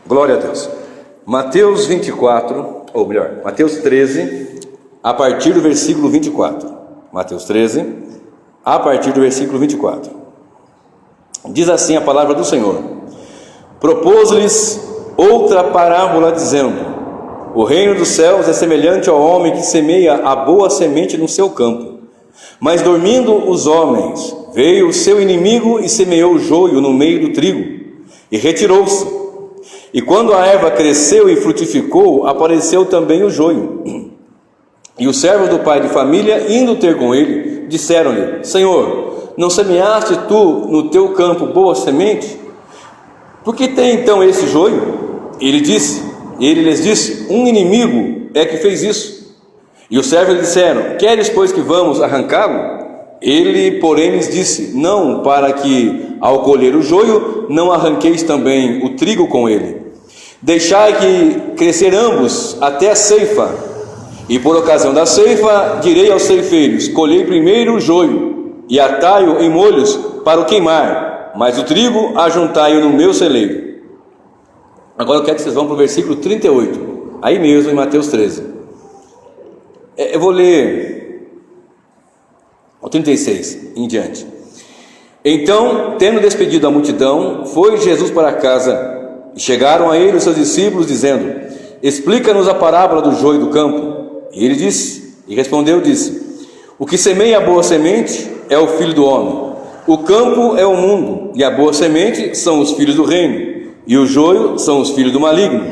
Glória a Deus. Mateus 24, ou melhor, Mateus 13, a partir do versículo 24. Mateus 13, a partir do versículo 24. Diz assim a palavra do Senhor: Propôs-lhes outra parábola, dizendo: O reino dos céus é semelhante ao homem que semeia a boa semente no seu campo. Mas dormindo os homens, veio o seu inimigo e semeou o joio no meio do trigo, e retirou-se. E quando a erva cresceu e frutificou, apareceu também o joio. E os servos do pai de família, indo ter com ele, disseram-lhe: Senhor, não semeaste tu no teu campo boa semente? Por que tem então esse joio? Ele lhes disse: Um inimigo é que fez isso. E os servos lhe disseram: Queres, pois, que vamos arrancá-lo? Ele, porém, lhes disse: Não, para que, ao colher o joio, não arranqueis também o trigo com ele. Deixai que crescer ambos até a ceifa. E por ocasião da ceifa, direi aos ceifeiros: Colhei primeiro o joio, e atai-o em molhos para o queimar, mas o trigo ajuntai-o no meu celeiro. Agora eu quero que vocês vão para o versículo 38, aí mesmo em Mateus 13. Eu vou ler o 36 em diante. Então, tendo despedido a multidão, foi Jesus para casa, e chegaram a ele os seus discípulos, dizendo: Explica-nos a parábola do joio do campo. E ele disse: O que semeia a boa semente é o filho do homem. O campo é o mundo, e a boa semente são os filhos do reino, e o joio são os filhos do maligno.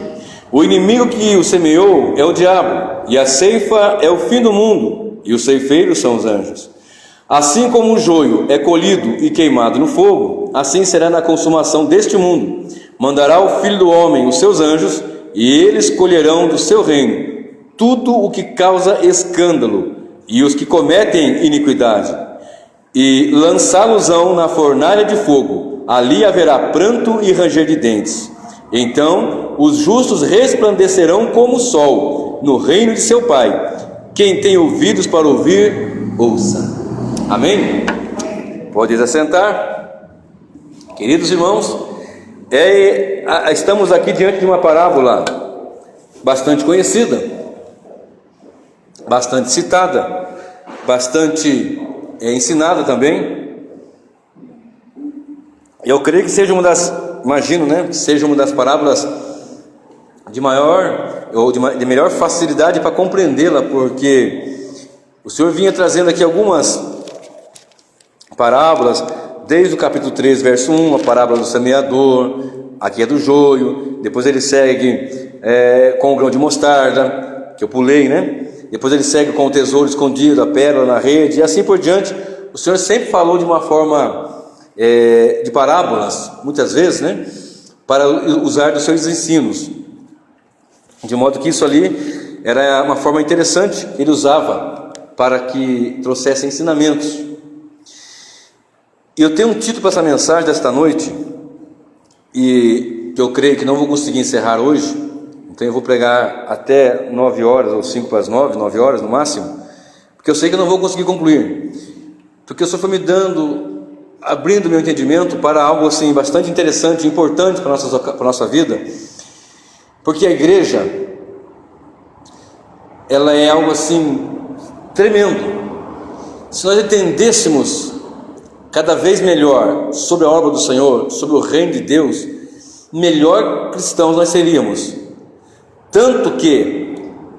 O inimigo que o semeou é o diabo, e a ceifa é o fim do mundo, e os ceifeiros são os anjos. Assim como o joio é colhido e queimado no fogo, assim será na consumação deste mundo. Mandará o Filho do Homem os seus anjos, e eles colherão do seu reino tudo o que causa escândalo, e os que cometem iniquidade, e lançá-los-ão na fornalha de fogo. Ali haverá pranto e ranger de dentes. Então os justos resplandecerão como o sol no reino de seu Pai. Quem tem ouvidos para ouvir, ouça. Amém? Pode se assentar. Queridos irmãos, estamos aqui diante de uma parábola bastante conhecida, bastante citada, bastante ensinada também. Eu creio que seja seja uma das parábolas de maior ou de melhor facilidade para compreendê-la, porque o Senhor vinha trazendo aqui algumas parábolas, desde o capítulo 3, verso 1, a parábola do semeador, aqui é do joio, depois ele segue com o grão de mostarda, que eu pulei, né? Depois ele segue com o tesouro escondido, a pérola na rede, e assim por diante. O Senhor sempre falou de uma forma de parábolas, muitas vezes, né? Para usar dos seus ensinos, de modo que isso ali era uma forma interessante que ele usava para que trouxesse ensinamentos. E eu tenho um título para essa mensagem desta noite, e que eu creio que não vou conseguir encerrar hoje, então eu vou pregar até 9 horas, ou 5 para as 9 horas no máximo, porque eu sei que eu não vou conseguir concluir, porque o Senhor foi me abrindo meu entendimento para algo assim bastante interessante, importante para a nossa vida, porque a igreja, ela é algo assim tremendo. Se nós entendêssemos cada vez melhor sobre a obra do Senhor, sobre o reino de Deus, melhor cristãos nós seríamos. Tanto que,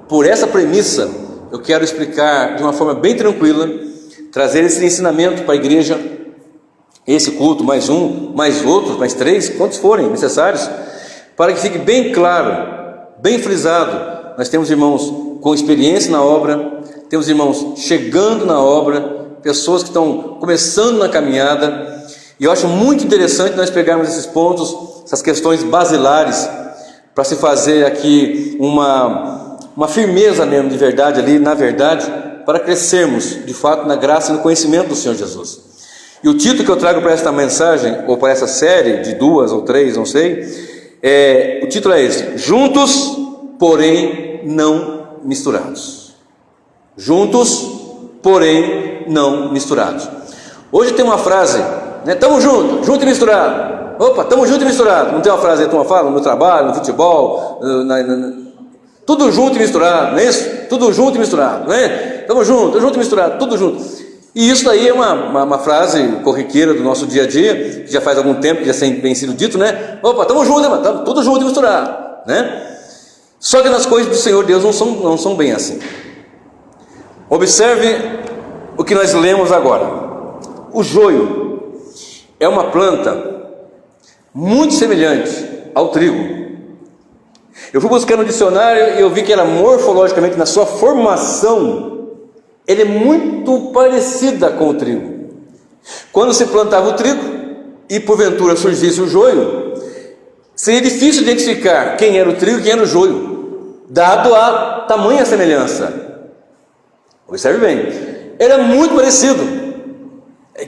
por essa premissa, eu quero explicar de uma forma bem tranquila, trazer esse ensinamento para a igreja, esse culto, mais um, mais outros, mais 3, quantos forem necessários, para que fique bem claro, bem frisado. Nós temos irmãos com experiência na obra, temos irmãos chegando na obra, pessoas que estão começando na caminhada, e eu acho muito interessante nós pegarmos esses pontos, essas questões basilares, para se fazer aqui uma firmeza mesmo de verdade ali, na verdade, para crescermos de fato na graça e no conhecimento do Senhor Jesus. E o título que eu trago para esta mensagem, ou para essa série de 2 ou 3, não sei, o título é esse: Juntos, porém não misturados. Juntos, porém não misturados. Hoje tem uma frase, né? Estamos juntos, junto e misturado. Opa, estamos juntos e misturados. Não tem uma frase aí que uma fala? No trabalho, no futebol, tudo junto e misturado, não é isso? Tudo junto e misturado, não é? Estamos juntos, junto e misturado, tudo junto. E isso aí é uma frase corriqueira do nosso dia a dia, que já faz algum tempo que já tem sido dito, né? Opa, estamos juntos, irmão, estamos tudo junto e misturado, né? Só que nas coisas do Senhor Deus não são bem assim. Observe o que nós lemos agora. O joio é uma planta muito semelhante ao trigo. Eu fui buscar no dicionário e eu vi que ela morfologicamente, na sua formação, ele é muito parecida com o trigo. Quando se plantava o trigo e porventura surgisse o joio, seria difícil identificar quem era o trigo e quem era o joio, dado a tamanha semelhança. Observe bem, era muito parecido.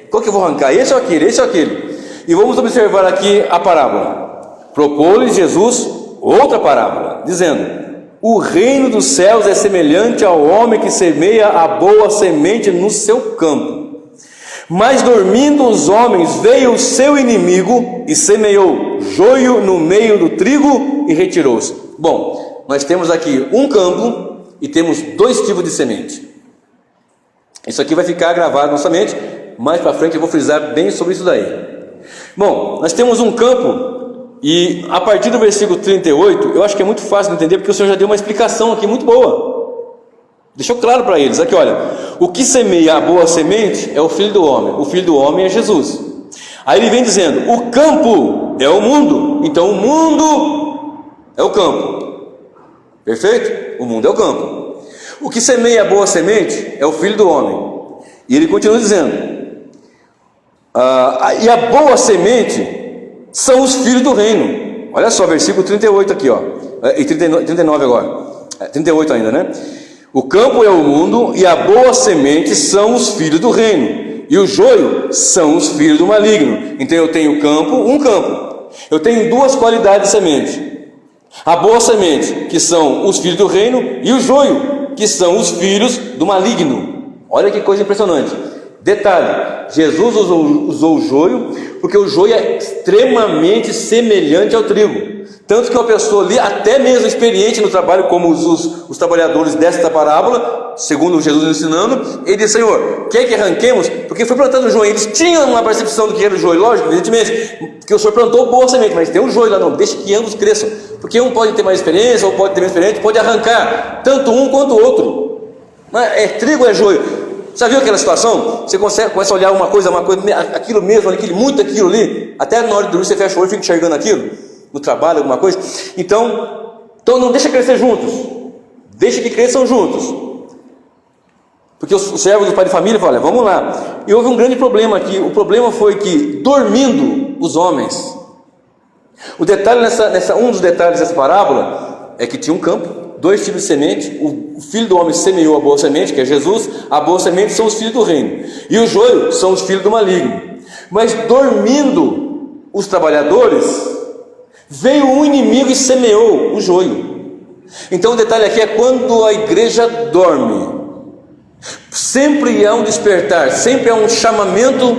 Qual que eu vou arrancar? Esse ou aquele? Esse ou aquele? E vamos observar aqui a parábola. Propôs-lhes Jesus outra parábola, dizendo: o reino dos céus é semelhante ao homem que semeia a boa semente no seu campo. Mas dormindo os homens, veio o seu inimigo e semeou joio no meio do trigo e retirou-se. Bom, nós temos aqui um campo e temos dois tipos de semente. Isso aqui vai ficar gravado na nossa mente. Mais para frente eu vou frisar bem sobre isso daí. Bom, nós temos um campo. E a partir do versículo 38, eu acho que é muito fácil de entender, porque o Senhor já deu uma explicação aqui muito boa. Deixou claro para eles, aqui olha, o que semeia a boa semente é o Filho do Homem, o Filho do Homem é Jesus. Aí ele vem dizendo, o campo é o mundo, então o mundo é o campo. Perfeito? O mundo é o campo. O que semeia a boa semente é o Filho do Homem. E ele continua dizendo, e a boa semente são os filhos do reino. Olha só, versículo 38 aqui, ó. E 39 agora. 38 ainda, né? O campo é o mundo e a boa semente são os filhos do reino. E o joio são os filhos do maligno. Então eu tenho um campo. Eu tenho duas qualidades de semente. A boa semente, que são os filhos do reino, e o joio, que são os filhos do maligno. Olha que coisa impressionante. Detalhe, Jesus usou o joio, porque o joio é extremamente semelhante ao trigo. Tanto que uma pessoa ali, até mesmo experiente no trabalho, como os trabalhadores desta parábola, segundo Jesus ensinando, ele disse: Senhor, quer que arranquemos? Porque foi plantado o joio. Eles tinham uma percepção do que era o joio, lógico, evidentemente, porque o Senhor plantou boa semente, mas tem um joio lá, não, deixa que ambos cresçam, porque um pode ter mais experiência, ou pode ter menos experiência, pode arrancar, tanto um quanto o outro. Mas é trigo ou é joio? Já viu aquela situação? Você começa a olhar uma coisa, aquilo mesmo, muito aquilo ali, até na hora de dormir você fecha o olho e fica enxergando aquilo, no trabalho, alguma coisa. Então não deixa crescer juntos, deixa que cresçam juntos. Porque o servo do pai de família fala: vamos lá. E houve um grande problema aqui. O problema foi que, dormindo os homens, o detalhe um dos detalhes dessa parábola é que tinha um campo, dois tipos de semente. O filho do homem semeou a boa semente, que é Jesus. A boa semente são os filhos do reino, e o joio são os filhos do maligno. Mas dormindo os trabalhadores, veio um inimigo e semeou o joio. Então o detalhe aqui é quando a igreja dorme, sempre há um despertar, sempre há um chamamento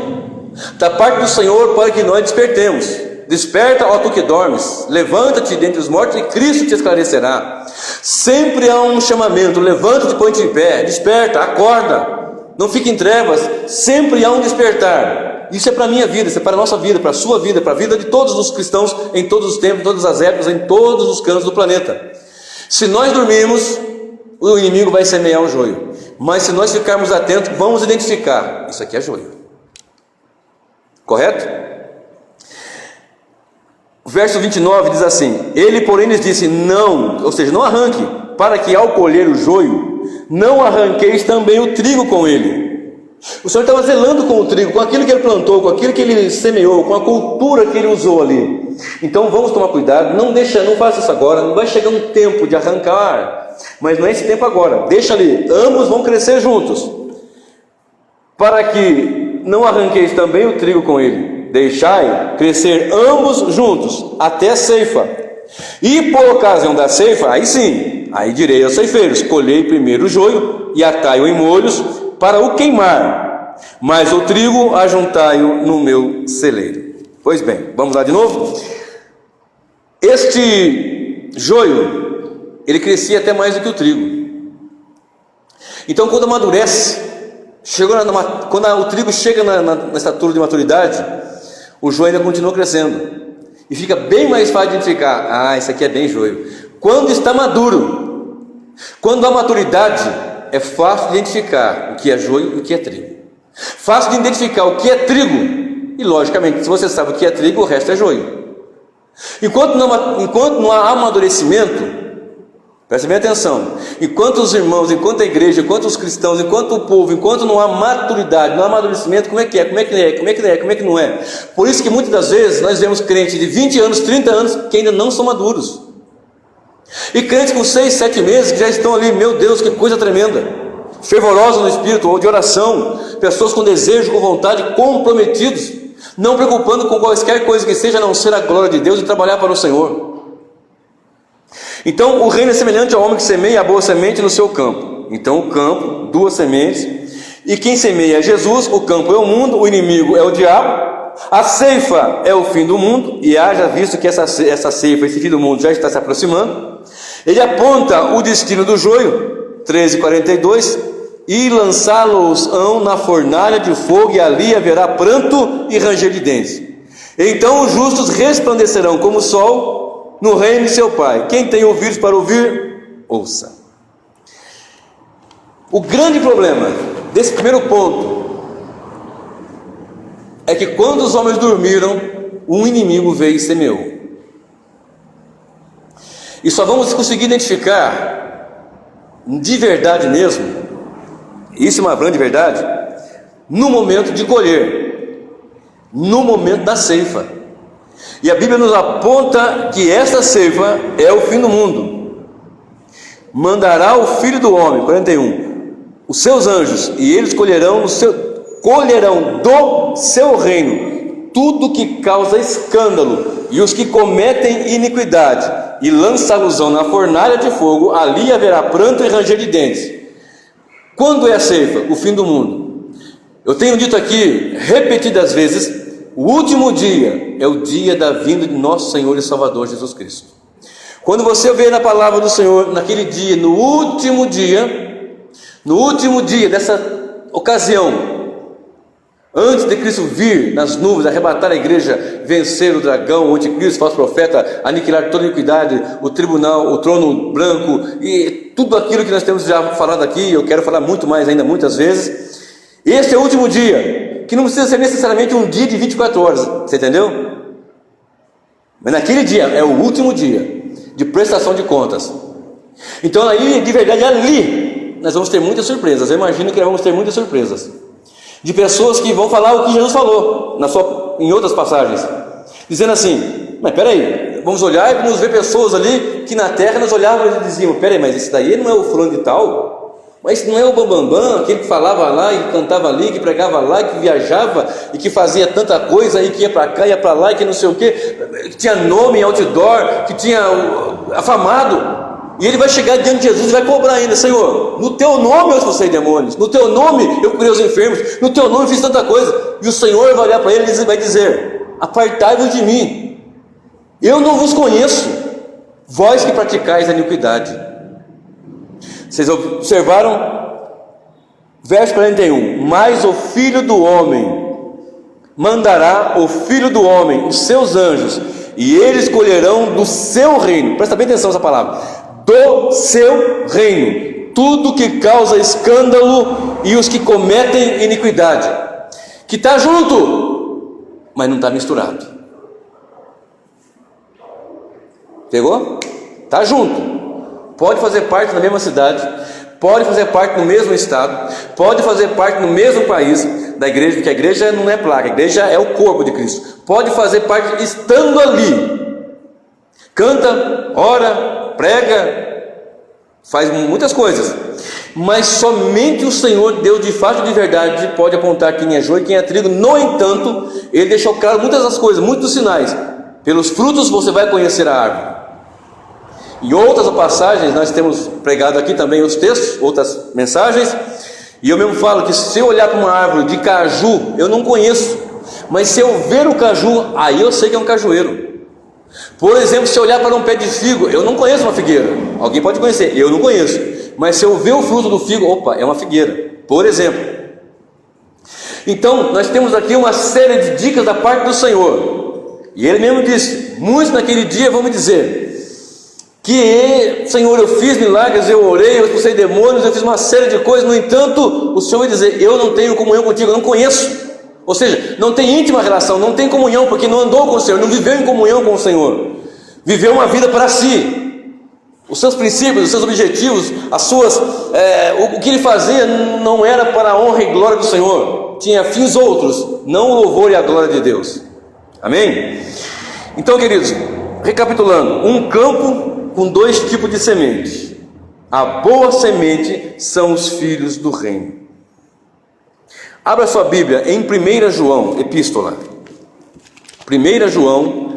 da parte do Senhor para que nós despertemos. Desperta, ó tu que dormes, levanta-te dentre os mortos e Cristo te esclarecerá. Sempre há um chamamento: levanta-te, põe-te de pé, desperta, acorda, não fique em trevas. Sempre há um despertar. Isso é para a minha vida, isso é para a nossa vida, para a sua vida, para a vida de todos os cristãos, em todos os tempos, em todas as épocas, em todos os cantos do planeta. Se nós dormirmos, o inimigo vai semear o joio, mas se nós ficarmos atentos, vamos identificar: isso aqui é joio. Correto? O verso 29 diz assim: ele porém lhes disse: não, ou seja, não arranque, para que ao colher o joio, não arranqueis também o trigo com ele. O Senhor estava zelando com o trigo, com aquilo que ele plantou, com aquilo que ele semeou, com a cultura que ele usou ali. Então vamos tomar cuidado, não faça isso agora, não vai chegar um tempo de arrancar, mas não é esse tempo agora, deixa ali, ambos vão crescer juntos, para que não arranqueis também o trigo com ele. Deixai crescer ambos juntos até a ceifa. E por ocasião da ceifa, aí sim, aí direi aos ceifeiros: colhei primeiro o joio e atai-o em molhos para o queimar, mas o trigo ajuntai-o no meu celeiro. Pois bem, vamos lá de novo. Este joio, ele crescia até mais do que o trigo. Então, quando amadurece, quando o trigo chega na estatura de maturidade, o joio ainda continua crescendo. E fica bem mais fácil de identificar. Ah, isso aqui é bem joio. Quando está maduro, quando há maturidade, é fácil de identificar o que é joio e o que é trigo. Fácil de identificar o que é trigo. E logicamente, se você sabe o que é trigo, o resto é joio. Enquanto não há amadurecimento, preste bem atenção, enquanto os irmãos, enquanto a igreja, enquanto os cristãos, enquanto o povo, enquanto não há maturidade, não há amadurecimento, como é que não é? Por isso que muitas das vezes nós vemos crentes de 20 anos, 30 anos, que ainda não são maduros. E crentes com 6, 7 meses, que já estão ali, meu Deus, que coisa tremenda, fervorosos no espírito, ou de oração, pessoas com desejo, com vontade, comprometidos, não preocupando com qualquer coisa que seja, a não ser a glória de Deus e trabalhar para o Senhor. Então o reino é semelhante ao homem que semeia a boa semente no seu campo. Então o campo, 2 sementes, e quem semeia é Jesus, o campo é o mundo, o inimigo é o diabo, a ceifa é o fim do mundo, e haja visto que essa ceifa, esse fim do mundo já está se aproximando. Ele aponta o destino do joio, 13:42, e lançá-los-ão na fornalha de fogo, e ali haverá pranto e ranger de dentes. Então os justos resplandecerão como o sol no reino de seu Pai. Quem tem ouvidos para ouvir, ouça. O grande problema desse primeiro ponto é que quando os homens dormiram, um inimigo veio e semeou. E só vamos conseguir identificar de verdade mesmo, isso é uma grande verdade, no momento de colher, no momento da ceifa. E a Bíblia nos aponta que essa ceifa é o fim do mundo. Mandará o Filho do Homem, 41, os seus anjos, e eles colherão do seu reino tudo que causa escândalo e os que cometem iniquidade, e lança-los na fornalha de fogo, ali haverá pranto e ranger de dentes. Quando é a ceifa? O fim do mundo. Eu tenho dito aqui repetidas vezes, o último dia é o dia da vinda de nosso Senhor e Salvador Jesus Cristo. Quando você vê na palavra do Senhor, naquele dia, no último dia dessa ocasião, antes de Cristo vir nas nuvens, arrebatar a igreja, vencer o dragão, o anticristo, falso profeta, aniquilar toda a iniquidade, o tribunal, o trono branco e tudo aquilo que nós temos já falado aqui, eu quero falar muito mais ainda, muitas vezes. Este é o último dia, que não precisa ser necessariamente um dia de 24 horas, você entendeu? Mas naquele dia é o último dia de prestação de contas. Então aí, de verdade, ali nós vamos ter muitas surpresas. Eu imagino que nós vamos ter muitas surpresas de pessoas que vão falar o que Jesus falou em outras passagens, dizendo assim: mas peraí, vamos olhar e vamos ver pessoas ali que na terra nós olhávamos e dizíamos: peraí, mas esse daí não é o fulano de tal? Mas não é o Bambambam, aquele que falava lá e cantava ali, que pregava lá, que viajava e que fazia tanta coisa e que ia para cá, ia para lá e que não sei o que tinha nome em outdoor, que tinha afamado. E ele vai chegar diante de Jesus e vai cobrar ainda: Senhor, no teu nome eu expulsei demônios, no teu nome eu curei os enfermos, no teu nome eu fiz tanta coisa. E o Senhor vai olhar para ele e vai dizer: apartai-vos de mim, eu não vos conheço, vós que praticais a iniquidade. Vocês observaram? Verso 41: mas o Filho do Homem mandará o Filho do Homem os seus anjos, e eles colherão do seu reino, presta bem atenção nessa palavra, do seu reino, tudo que causa escândalo e os que cometem iniquidade. Que está junto, mas não está misturado. Pegou? Está junto. Pode fazer parte da mesma cidade, pode fazer parte no mesmo estado, pode fazer parte no mesmo país da igreja, porque a igreja não é placa, a igreja é o corpo de Cristo. Pode fazer parte estando ali, canta, ora, prega, faz muitas coisas, mas somente o Senhor, Deus de fato e de verdade, pode apontar quem é joio e quem é trigo. No entanto, Ele deixou claro muitas das coisas, muitos sinais. Pelos frutos você vai conhecer a árvore. Em outras passagens, nós temos pregado aqui também os textos, outras mensagens, e eu mesmo falo que se eu olhar para uma árvore de caju, eu não conheço, Mas se eu ver o caju, aí eu sei que é um cajueiro. Por exemplo, se eu olhar para um pé de figo, eu não conheço uma figueira. Alguém pode conhecer, eu não conheço. Mas se eu ver o fruto do figo, opa, é uma figueira. Por exemplo. Então, nós temos aqui uma série de dicas da parte do Senhor. E Ele mesmo disse: muitos naquele dia vão me dizer que, Senhor, eu fiz milagres, eu orei, eu expulsei demônios, eu fiz uma série de coisas. No entanto, o Senhor vai dizer: eu não tenho comunhão contigo, eu não conheço. Ou seja, não tem íntima relação, não tem comunhão, porque não andou com o Senhor, não viveu em comunhão com o Senhor, viveu uma vida para si. Os seus princípios, os seus objetivos, o que ele fazia não era para a honra e glória do Senhor, tinha fins outros, não o louvor e a glória de Deus. Amém? Então, queridos, recapitulando, um campo com dois tipos de semente. A boa semente são os filhos do reino. Abra sua Bíblia em 1 João, epístola. 1 João,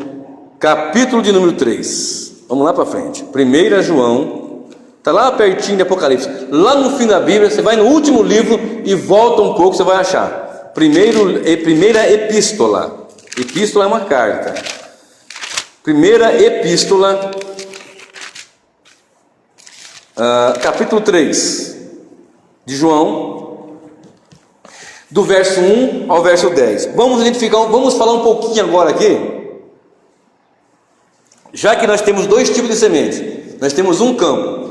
capítulo de número 3. Vamos lá para frente. 1 João, está lá pertinho de Apocalipse. Lá no fim da Bíblia, você vai no último livro e volta um pouco, você vai achar. Primeira epístola. Epístola é uma carta. Primeira epístola, capítulo 3 de João, do verso 1 ao verso 10. Vamos falar um pouquinho agora aqui, já que nós temos dois tipos de semente. Nós temos um campo,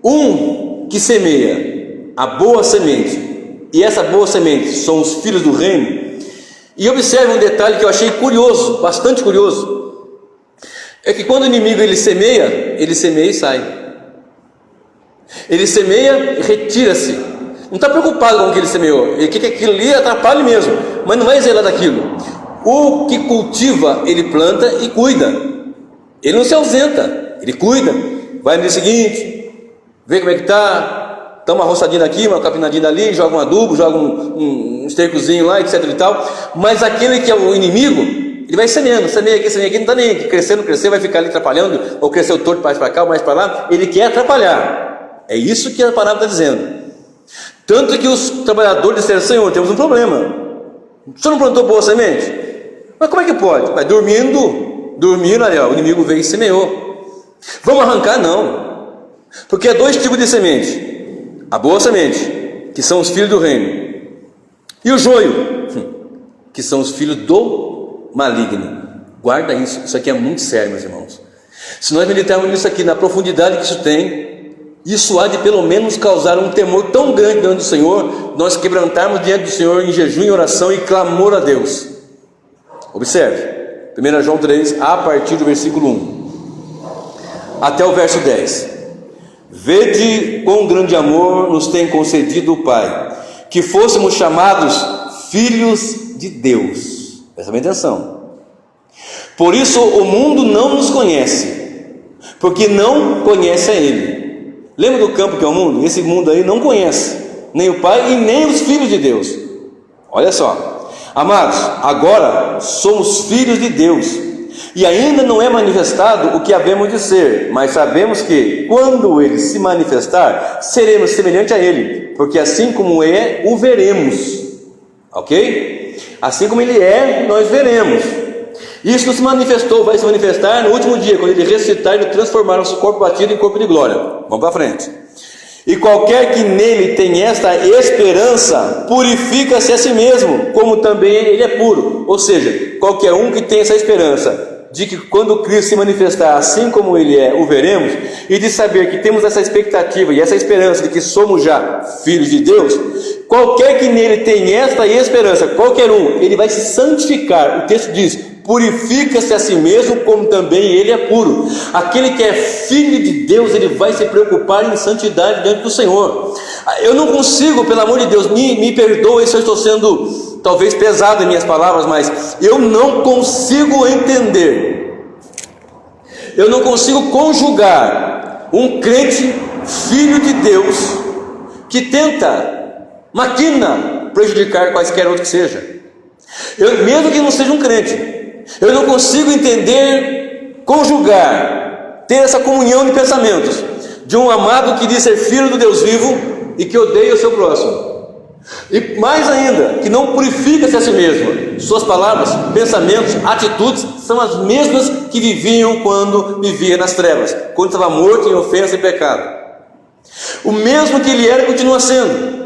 um que semeia a boa semente, e essa boa semente são os filhos do reino. E observe um detalhe que eu achei curioso, bastante curioso, é que quando o inimigo ele semeia e sai. Ele semeia e retira-se. Não está preocupado com o que ele semeou. Ele quer que aquilo ali atrapalhe mesmo, mas não vai zelar daquilo. O que cultiva, ele planta e cuida. Ele não se ausenta, ele cuida. Vai no dia seguinte, vê como é que está, dá uma roçadinha aqui, uma capinadinha ali, joga um adubo, joga um estercozinho lá, etc e tal. Mas aquele que é o inimigo, ele vai semeando, semeia aqui, não está nem crescendo, vai ficar ali atrapalhando, ou cresceu torto mais para cá, ou mais para lá. Ele quer atrapalhar. É isso que a palavra está dizendo. Tanto que os trabalhadores disseram: Senhor, temos um problema. O senhor não plantou boa semente? Mas como é que pode? Vai dormindo ali, ó, o inimigo veio e semeou. Vamos arrancar? Não. Porque há dois tipos de semente: a boa semente, que são os filhos do reino, e o joio, que são os filhos do maligno. Guarda isso, isso aqui é muito sério, meus irmãos. Se nós meditarmos nisso aqui, na profundidade que isso tem, isso há de pelo menos causar um temor tão grande diante do Senhor, nós quebrantarmos diante do Senhor em jejum e oração e clamor a Deus. Observe, 1 João 3, a partir do versículo 1 até o verso 10. Vede quão grande amor nos tem concedido o Pai, que fôssemos chamados filhos de Deus. Presta bem atenção. Por isso o mundo não nos conhece, porque não conhece a Ele. Lembra do campo que é o mundo? Esse mundo aí não conhece nem o Pai e nem os filhos de Deus. Olha só, amados, agora somos filhos de Deus, e ainda não é manifestado o que havemos de ser, mas sabemos que quando Ele se manifestar, seremos semelhantes a Ele, porque assim como é, o veremos. Ok? Assim como Ele é, nós veremos. Isso não se manifestou, vai se manifestar no último dia, quando Ele ressuscitar e transformar nosso corpo batido em corpo de glória. Vamos para frente. E qualquer que nele tem esta esperança, purifica-se a si mesmo, como também ele é puro. Ou seja, qualquer um que tem essa esperança de que quando Cristo se manifestar, assim como Ele é, o veremos, e de saber que temos essa expectativa e essa esperança de que somos já filhos de Deus, qualquer que nele tem esta esperança, qualquer um, ele vai se santificar. O texto diz: purifica-se a si mesmo, como também ele é puro. Aquele que é filho de Deus, ele vai se preocupar em santidade diante do Senhor. Eu não consigo, pelo amor de Deus, me perdoe se eu estou sendo talvez pesado em minhas palavras, mas eu não consigo entender, eu não consigo conjugar um crente filho de Deus que maquina prejudicar quaisquer outro que seja. Mesmo que não seja um crente, eu não consigo entender, conjugar, ter essa comunhão de pensamentos de um amado que diz ser filho do Deus vivo e que odeia o seu próximo. E mais ainda, que não purifica-se a si mesmo. Suas palavras, pensamentos, atitudes são as mesmas que viviam quando vivia nas trevas, quando estava morto em ofensa e pecado. O mesmo que ele era continua sendo.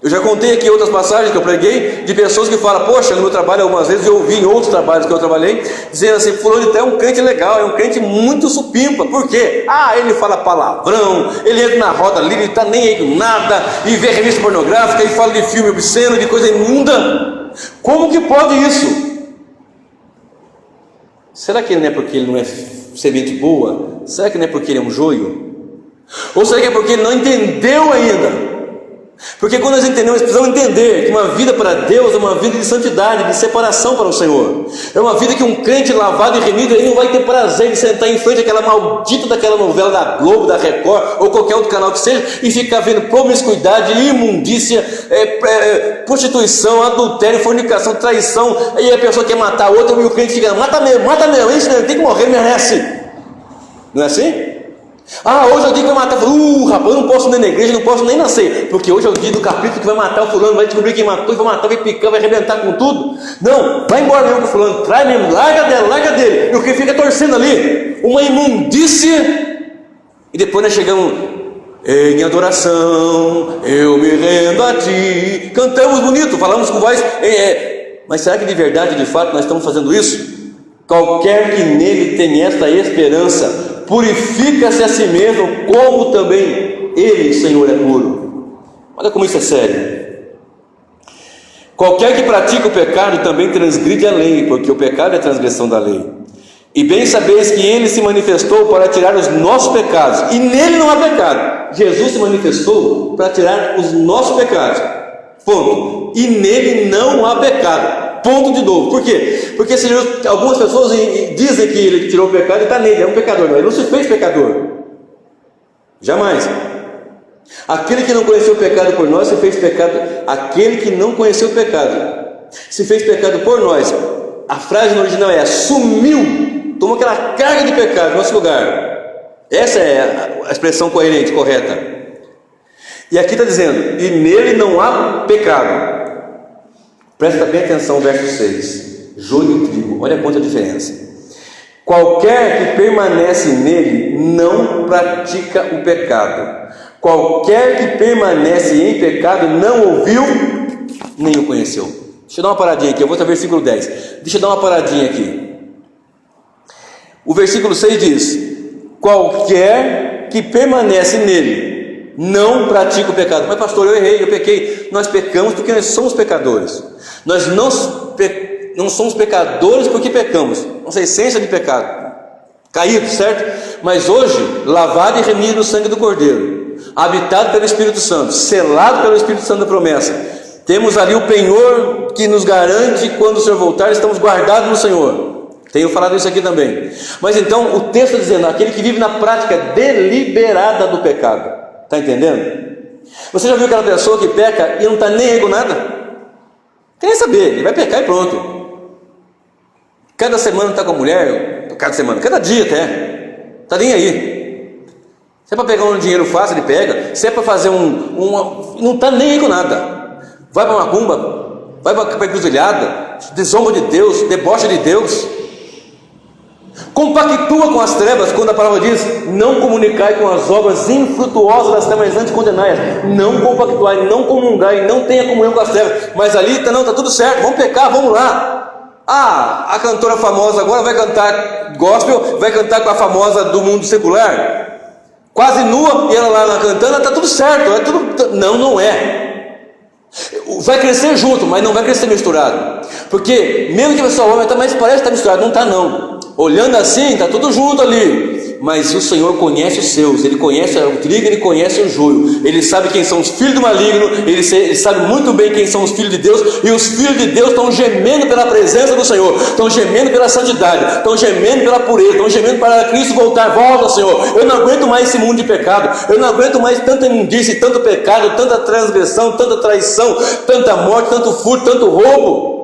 Eu já contei aqui outras passagens que eu preguei de pessoas que falam: poxa, no meu trabalho algumas vezes eu ouvi em outros trabalhos que eu trabalhei, dizendo assim: fulano até é um crente legal, é um crente muito supimpa. Por quê? Ele fala palavrão, ele entra na roda ali, ele está nem aí com nada, e vê revista pornográfica, e fala de filme obsceno, de coisa imunda. Como que pode isso? Será que não é porque ele não é semente boa? Será que não é porque ele é um joio? Ou será que é porque ele não entendeu ainda? Porque quando nós entendemos, precisamos entender que uma vida para Deus é uma vida de santidade, de separação para o Senhor. É uma vida que um crente lavado e remido, ele não vai ter prazer de sentar em frente àquela maldita daquela novela da Globo, da Record, ou qualquer outro canal que seja, e ficar vendo promiscuidade, imundícia, prostituição, adultério, fornicação, traição, e a pessoa quer matar a outra, e o crente fica: mata mesmo, isso tem que morrer, merece. Não é assim? Hoje é o dia que vai matar. Rapaz, eu não posso nem na igreja, não posso nem nascer, porque hoje é o dia do capítulo que vai matar o fulano, vai descobrir quem matou, e vai matar, vai picar, vai arrebentar com tudo. Não, vai embora mesmo com o fulano, traz mesmo, larga dele. E o que fica torcendo ali? Uma imundícia. E depois nós chegamos: em adoração, eu me rendo a ti. Cantamos bonito, falamos com voz, mas será que de verdade, de fato, nós estamos fazendo isso? Qualquer que nele tenha esta esperança, purifica-se a si mesmo, como também ele, Senhor, é puro. Olha como isso é sério. Qualquer que pratica o pecado também transgride a lei, porque o pecado é a transgressão da lei. E bem sabeis que ele se manifestou para tirar os nossos pecados, e nele não há pecado. Jesus se manifestou para tirar os nossos pecados, ponto. E nele não há pecado. Ponto de novo. Por quê? Porque algumas pessoas dizem que ele tirou o pecado e está nele, é um pecador. Não, ele não se fez pecador. Jamais. Aquele que não conheceu o pecado por nós se fez pecado. Aquele que não conheceu o pecado se fez pecado por nós. A frase no original é: assumiu, tomou aquela carga de pecado no nosso lugar. Essa é a expressão coerente, correta. E aqui está dizendo: e nele não há pecado. Presta bem atenção ao verso 6. Joio e trigo, olha quanta diferença. Qualquer que permanece nele não pratica o pecado. Qualquer que permanece em pecado não ouviu, nem o conheceu. Deixa eu dar uma paradinha aqui, eu vou até o versículo 10. Deixa eu dar uma paradinha aqui. O versículo 6 diz: qualquer que permanece nele não pratica o pecado. Mas pastor, eu errei, eu pequei. Nós pecamos porque nós somos pecadores. Nós não somos pecadores porque pecamos. Nossa essência de pecado, caído, certo? Mas hoje, lavado e remido no sangue do Cordeiro, habitado pelo Espírito Santo, selado pelo Espírito Santo da promessa, temos ali o penhor que nos garante quando o Senhor voltar, estamos guardados no Senhor. Tenho falado isso aqui também. Mas então o texto está dizendo: aquele que vive na prática deliberada do pecado. Está entendendo? Você já viu aquela pessoa que peca e não está nem aí com nada? Quer nem saber, ele vai pecar e pronto. Cada semana está com a mulher, cada dia até, está nem aí. Se é para pegar um dinheiro fácil, ele pega. Se é para fazer não está nem aí com nada. Vai para uma macumba, vai para a encruzilhada, desonra de Deus, debocha de Deus. Compactua com as trevas, quando a palavra diz: não comunicai com as obras infrutuosas das trevas, antes condenai-as. Não compactuai, não comungai, não tenha comunhão com as trevas. Mas ali está tudo certo, vamos pecar, vamos lá. A cantora famosa agora vai cantar gospel, vai cantar com a famosa do mundo secular, quase nua, e ela lá cantando, está tudo certo, não é. Vai crescer junto, mas não vai crescer misturado. Porque mesmo que a pessoa olhe, mas parece que está misturado, não está não. Olhando assim, está tudo junto ali. Mas o Senhor conhece os seus. Ele conhece o trigo, ele conhece o joio. Ele sabe quem são os filhos do maligno. Ele sabe muito bem quem são os filhos de Deus. E os filhos de Deus estão gemendo pela presença do Senhor, estão gemendo pela santidade, estão gemendo pela pureza, estão gemendo para Cristo voltar. Volta, Senhor, eu não aguento mais esse mundo de pecado. Eu não aguento mais tanta imundície, tanto pecado, tanta transgressão, tanta traição, tanta morte, tanto furto, tanto roubo.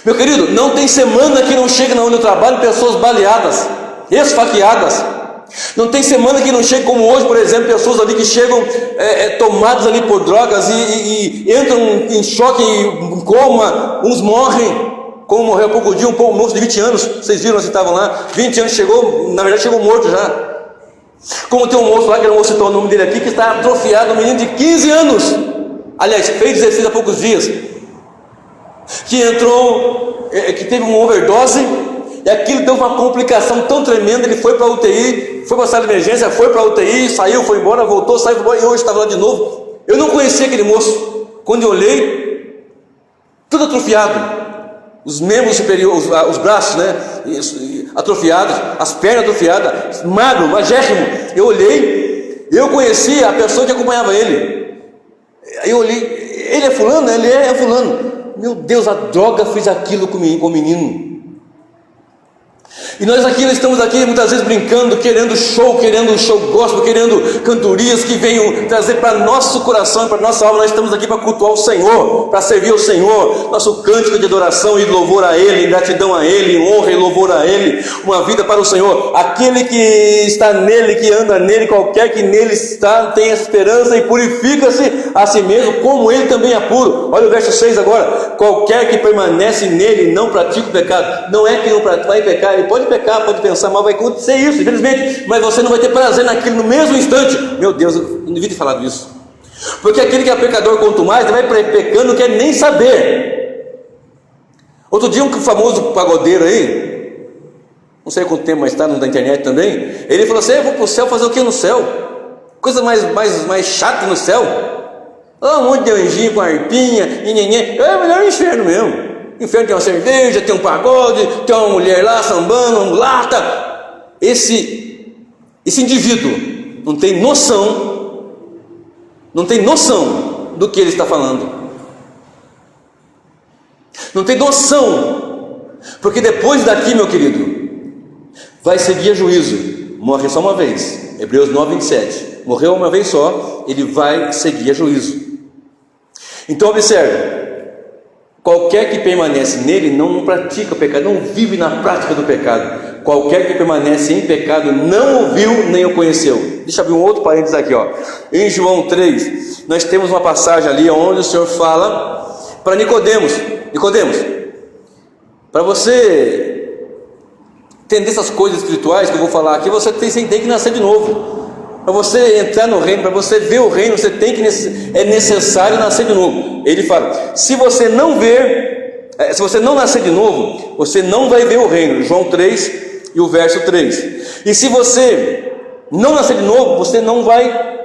Meu querido, não tem semana que não chega onde eu trabalho pessoas baleadas, esfaqueadas, Não tem semana que não chegue, como hoje, por exemplo, pessoas ali que chegam tomadas ali por drogas e entram em choque, em coma, uns morrem, como morreu há pouco dia um moço de 20 anos, vocês viram, nós estavam lá, 20 anos chegou, na verdade chegou morto já. Como tem um moço lá, que eu não vou citar o nome dele aqui, que está atrofiado, um menino de 15 anos, aliás, fez 16 há poucos dias, que entrou, que teve uma overdose, e aquilo deu uma complicação tão tremenda, ele foi para a UTI, foi para a sala de emergência, foi para a UTI, saiu, foi embora, voltou, saiu, foi embora, e hoje estava lá de novo. Eu não conhecia aquele moço. Quando eu olhei, tudo atrofiado, os membros superiores, os braços, né, atrofiados, as pernas atrofiadas, magro, magérrimo. Eu olhei, eu conheci a pessoa que acompanhava ele. Eu olhei, ele é fulano? Ele é fulano. Meu Deus, a droga fez aquilo com o menino. E nós estamos aqui muitas vezes brincando, querendo show gospel, querendo cantorias que venham trazer para nosso coração e para nossa alma. Nós estamos aqui para cultuar o Senhor, para servir ao Senhor. Nosso cântico de adoração e louvor a Ele, gratidão a Ele, honra e louvor a Ele, uma vida para o Senhor. Aquele que está nele, que anda nele, qualquer que nele está, tem essa esperança e purifica-se a si mesmo, como Ele também é puro. Olha o verso 6 agora: qualquer que permanece nele não pratica o pecado. Não é que não vai pecar, ele pode pecar, pode pensar mal, vai acontecer isso, infelizmente, mas você não vai ter prazer naquilo no mesmo instante. Meu Deus, eu não devia ter falado isso, porque aquele que é pecador, quanto mais, ele vai pecando, não quer nem saber. Outro dia, um famoso pagodeiro aí, não sei quanto tempo, mas está na internet também, ele falou assim: eu vou para o céu fazer o que no céu? Coisa mais chata no céu, um monte de anjinho com arpinha, é melhor o inferno mesmo. Inferno tem uma cerveja, tem um pagode, tem uma mulher lá sambando, uma mulata. Esse indivíduo não tem noção do que ele está falando. Não tem noção, porque depois daqui, meu querido, vai seguir a juízo. Morre só uma vez, Hebreus 9:27. Morreu uma vez só, ele vai seguir a juízo. Então observe: qualquer que permanece nele não pratica o pecado, não vive na prática do pecado. Qualquer que permanece em pecado não o viu nem o conheceu. Deixa eu abrir um outro parênteses aqui, ó. Em João 3, nós temos uma passagem ali onde o Senhor fala para Nicodemos: para você entender essas coisas espirituais que eu vou falar aqui, você tem que nascer de novo. Para você entrar no reino, para você ver o reino, é necessário nascer de novo. Ele fala: se você não nascer de novo, você não vai ver o reino. João 3 e o verso 3. E se você não nascer de novo, você não vai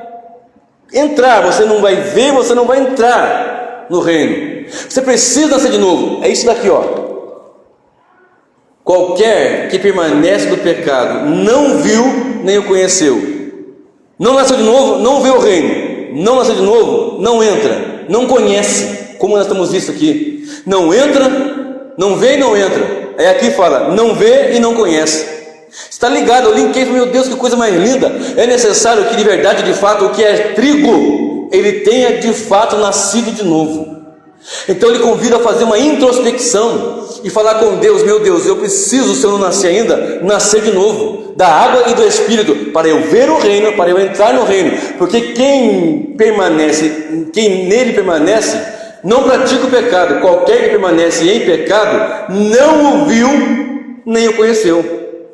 entrar, você não vai ver, você não vai entrar no reino. Você precisa nascer de novo. É isso daqui, ó. Qualquer que permanece no pecado não viu nem o conheceu. Não nasceu de novo, não vê o reino. Não nasceu de novo, não entra, não conhece, como nós estamos visto aqui. Não entra, não vê e não entra. Aí aqui fala: não vê e não conhece. Está ligado, eu linkei, meu Deus, que coisa mais linda. É necessário que de verdade, de fato, o que é trigo, ele tenha de fato nascido de novo. Então ele convida a fazer uma introspecção e falar com Deus: meu Deus, eu preciso, se eu não nasci ainda, nascer de novo, da água e do Espírito, para eu ver o reino, para eu entrar no reino. Porque quem nele permanece, não pratica o pecado. Qualquer que permanece em pecado, não o viu, nem o conheceu.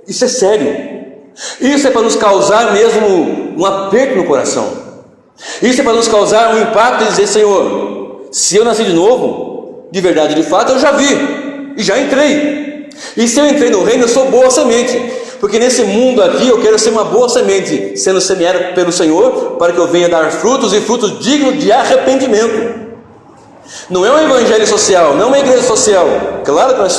Isso é sério. Isso é para nos causar mesmo um aperto no coração. Isso é para nos causar um impacto e dizer: Senhor, se eu nasci de novo, de verdade, de fato, eu já vi e já entrei. E se eu entrei no reino, eu sou boa semente, porque nesse mundo aqui eu quero ser uma boa semente, sendo semeada pelo Senhor, para que eu venha dar frutos, e frutos dignos de arrependimento. Não é um evangelho social, não é uma igreja social. Claro que nós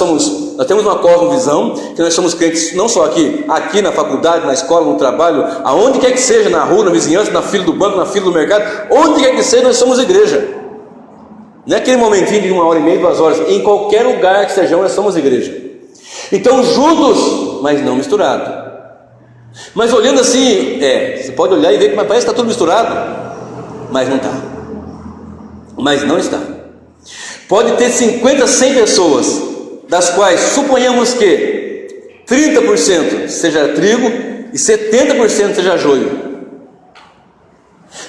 temos uma cosmovisão, que nós somos crentes não só aqui na faculdade, na escola, no trabalho, aonde quer que seja, na rua, na vizinhança, na fila do banco, na fila do mercado, onde quer que seja, nós somos igreja. Não é aquele momentinho de 1h30, 2 horas. Em qualquer lugar que sejamos, nós somos igreja. Então juntos, mas não misturados. Mas olhando assim, você pode olhar e ver que parece que está tudo misturado, mas não está. Mas não está. Pode ter 50, 100 pessoas, das quais suponhamos que 30% seja trigo e 70% seja joio.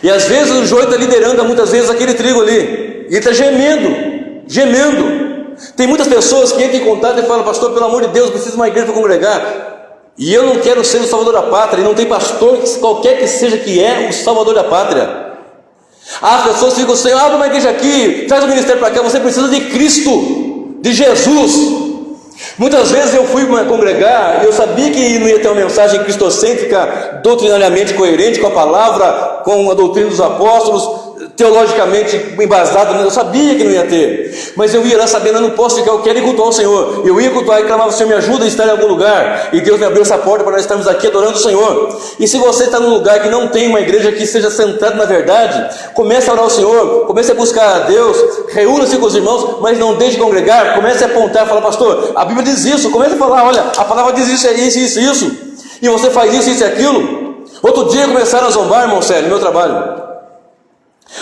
E às vezes o joio está liderando muitas vezes aquele trigo ali, e ele está gemendo. Tem muitas pessoas que entram em contato e falam: pastor, pelo amor de Deus, preciso de uma igreja para congregar, e eu não quero ser o salvador da pátria. E não tem pastor, qualquer que seja, que é o salvador da pátria. As pessoas ficam assim: abre uma igreja aqui, traz o ministério para cá. Você precisa de Cristo, de Jesus. Muitas vezes eu fui congregar e eu sabia que não ia ter uma mensagem cristocêntrica, doutrinariamente coerente com a palavra, com a doutrina dos apóstolos, teologicamente embasado. Eu sabia que não ia ter, mas eu ia lá sabendo: eu não posso ficar, eu quero ir cultuar o Senhor. Eu ia cultuar e clamava: Senhor, me ajuda a estar em algum lugar, e Deus me abriu essa porta para nós estarmos aqui adorando o Senhor. E se você está num lugar que não tem uma igreja que seja centrada na verdade, comece a orar ao Senhor, comece a buscar a Deus, reúna-se com os irmãos, mas não deixe de congregar. Comece a apontar e falar: pastor, a Bíblia diz isso. Comece a falar: olha, a palavra diz isso, isso, e você faz isso e aquilo. Outro dia começaram a zombar, irmão, sério, no meu trabalho.